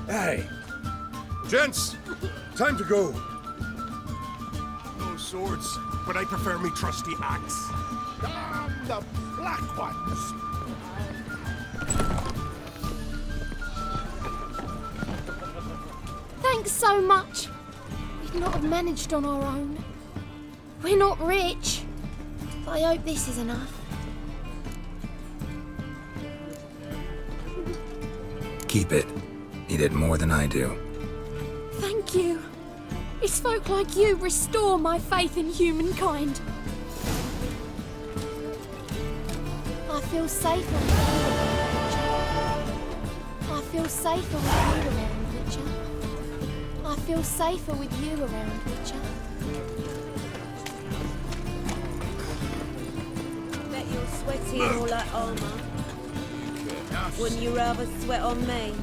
Hey. Gents, time to go. No swords, but I prefer me trusty axe. Damn the black ones! Thanks so much. We'd not have managed on our own. We're not rich, but I hope this is enough. Keep it. You did more than I do. Thank you. It's folk like you restore my faith in humankind. I feel safer with you around, Witcher. I feel safer with you around, Witcher. I feel safer with you around, Witcher. Bet you're sweaty in all that armour. Wouldn't you rather sweat on me?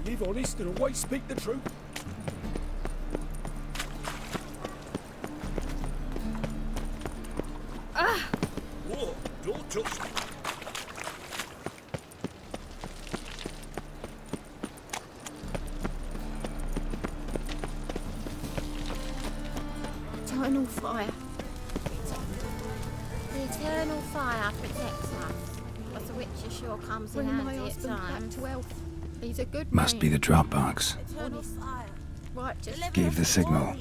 Live honest and always speak the truth. Whoa, don't touch me. Eternal fire. The eternal fire protects us, but the Witcher sure comes in handy at times. He's a good Must be the Dropbox. Right, just Gave the signal.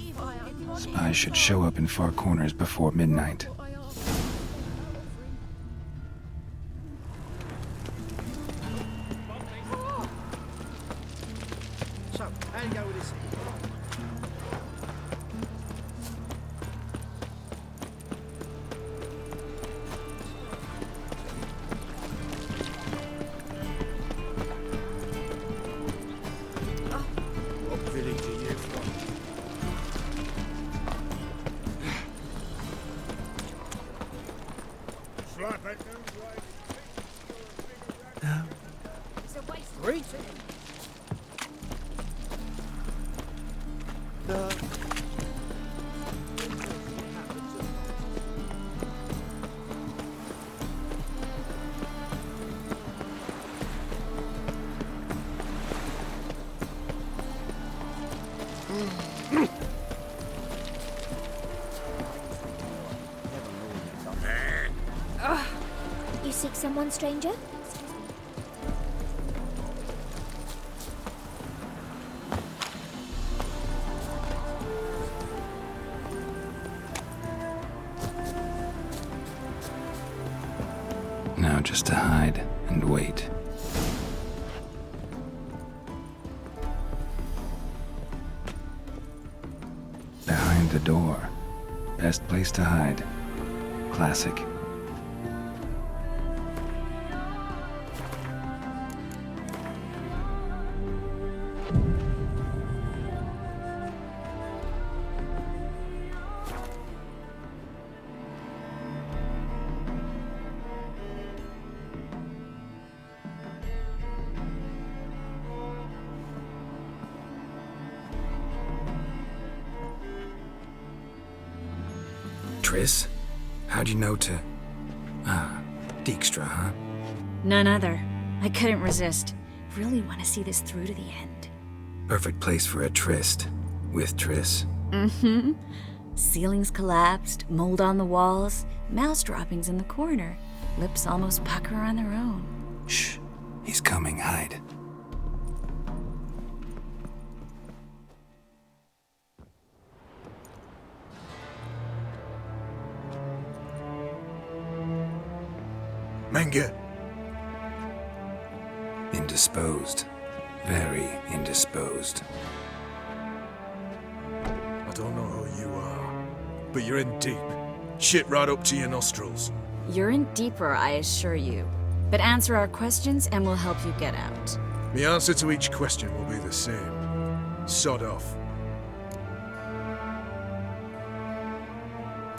Spies should show up in far corners before midnight. So, how do you go with this? What village are you from? Slap it. It's a waste of Great. someone, stranger? Now just to hide and wait. Behind the door. Best place to hide. Classic. Triss? How'd you know to... Dijkstra, huh? None other. I couldn't resist. Really want to see this through to the end. Perfect place for a tryst. With Triss. Mm-hmm. Ceilings collapsed, mold on the walls, mouse droppings in the corner. Lips almost pucker on their own. Shh. He's coming, hide. Menge. Indisposed. Very indisposed. I don't know who you are, but you're in deep. Shit right up to your nostrils. You're in deeper, I assure you. But answer our questions and we'll help you get out. The answer to each question will be the same. Sod off.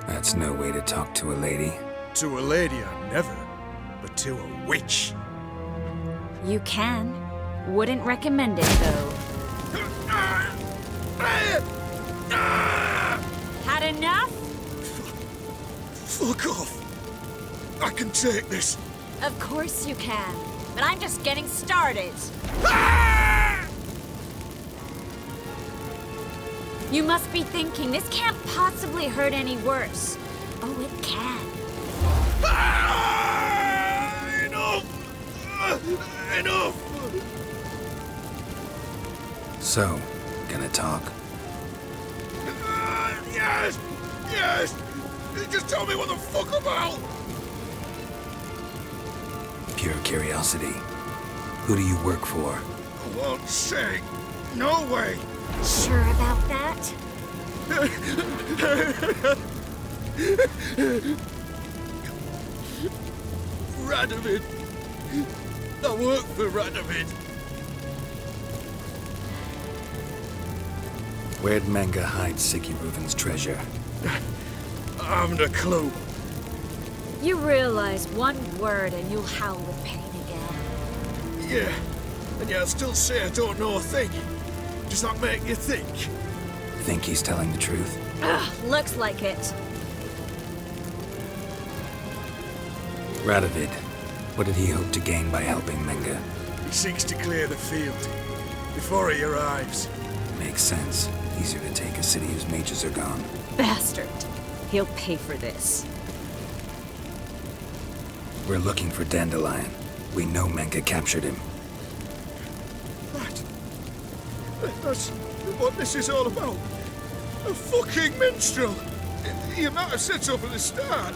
That's no way to talk to a lady. To a lady, I never. But to a witch. You can. Wouldn't recommend it, though. Had enough? Fuck off. I can take this. Of course you can. But I'm just getting started. You must be thinking, this can't possibly hurt any worse. Oh, it can. Enough! So, gonna talk? Yes! Yes! Just tell me what the fuck about! Pure curiosity. Who do you work for? I won't say. No way! Sure about that? Radovid. I work for Radovid. Where'd Menge hide Sicky Reuven's treasure? I haven't a clue. You realize one word and you'll howl with pain again. Yeah, and yet I still say I don't know a thing. Does that make you think? Think he's telling the truth? Ugh, looks like it. Radovid, what did he hope to gain by helping Menge? He seeks to clear the field before he arrives. Makes sense. Easier to take a city whose mages are gone. Bastard. He'll pay for this. We're looking for Dandelion. We know Menge captured him. That's what this is all about. A fucking minstrel! You might have said so from the start,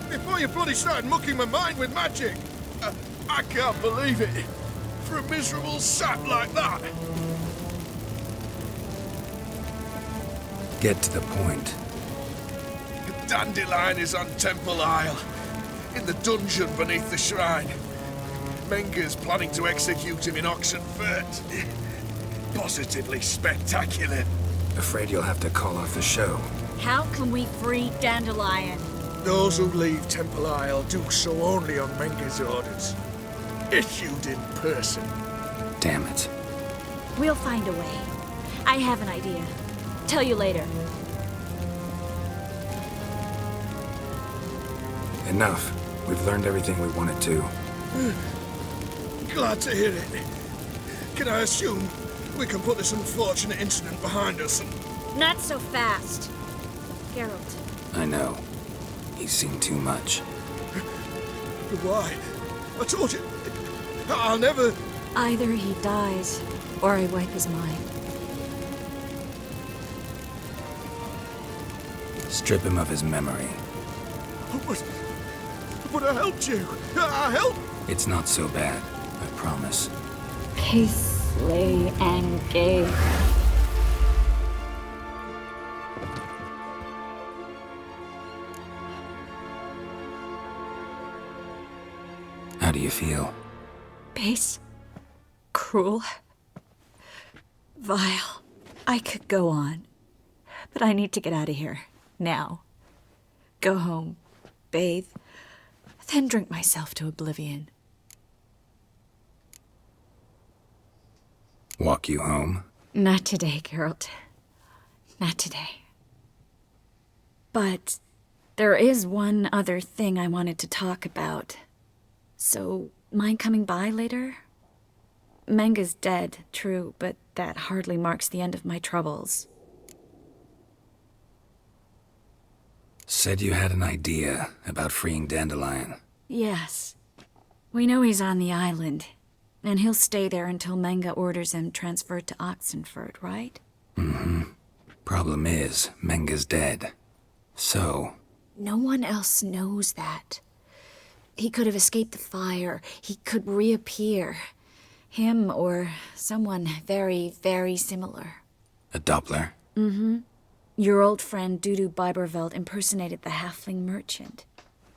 before you bloody started mucking my mind with magic. I can't believe it. For a miserable sap like that. Get to the point. Dandelion is on Temple Isle, in the dungeon beneath the shrine. Menge's planning to execute him in Oxenfurt. Positively spectacular. Afraid you'll have to call off the show. How can we free Dandelion? Those who leave Temple Isle do so only on Menge's orders. Issued in person. Damn it. We'll find a way. I have an idea. Tell you later. Enough. We've learned everything we wanted to. Glad to hear it. Can I assume we can put this unfortunate incident behind us and... Not so fast. Geralt. I know. He's seen too much. Why? I told you. I'll never... Either he dies, or I wipe his mind. Strip him of his memory. But I helped you. I helped... It's not so bad, I promise. Peace, lay, and gay. How do you feel? Base. Cruel. Vile. I could go on. But I need to get out of here. Now. Go home. Bathe. Then drink myself to oblivion. Walk you home? Not today, Geralt. Not today. But there is one other thing I wanted to talk about. So, mind coming by later? Menga's dead, true, but that hardly marks the end of my troubles. Said you had an idea about freeing Dandelion. Yes. We know he's on the island, and he'll stay there until Menga orders him transferred to Oxenford, right? Mm-hmm. Problem is, Menga's dead. So... No one else knows that. He could have escaped the fire. He could reappear. Him or someone very, very similar. A Doppler? Mm-hmm. Your old friend Dudu Biberveld impersonated the halfling merchant.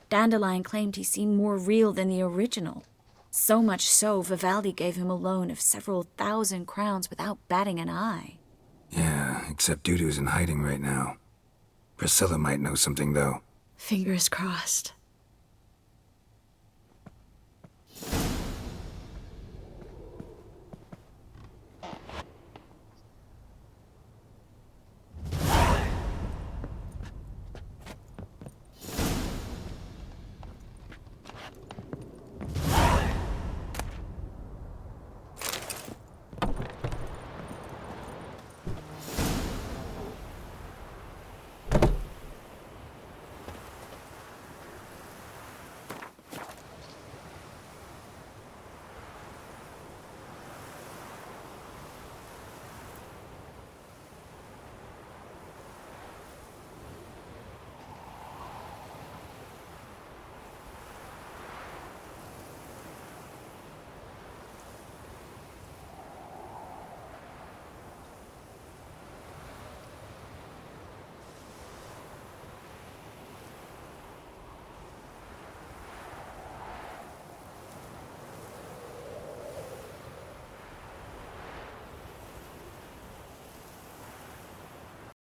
Dandelion claimed he seemed more real than the original. So much so, Vivaldi gave him a loan of several thousand crowns without batting an eye. Yeah, except Dudu's in hiding right now. Priscilla might know something, though. Fingers crossed.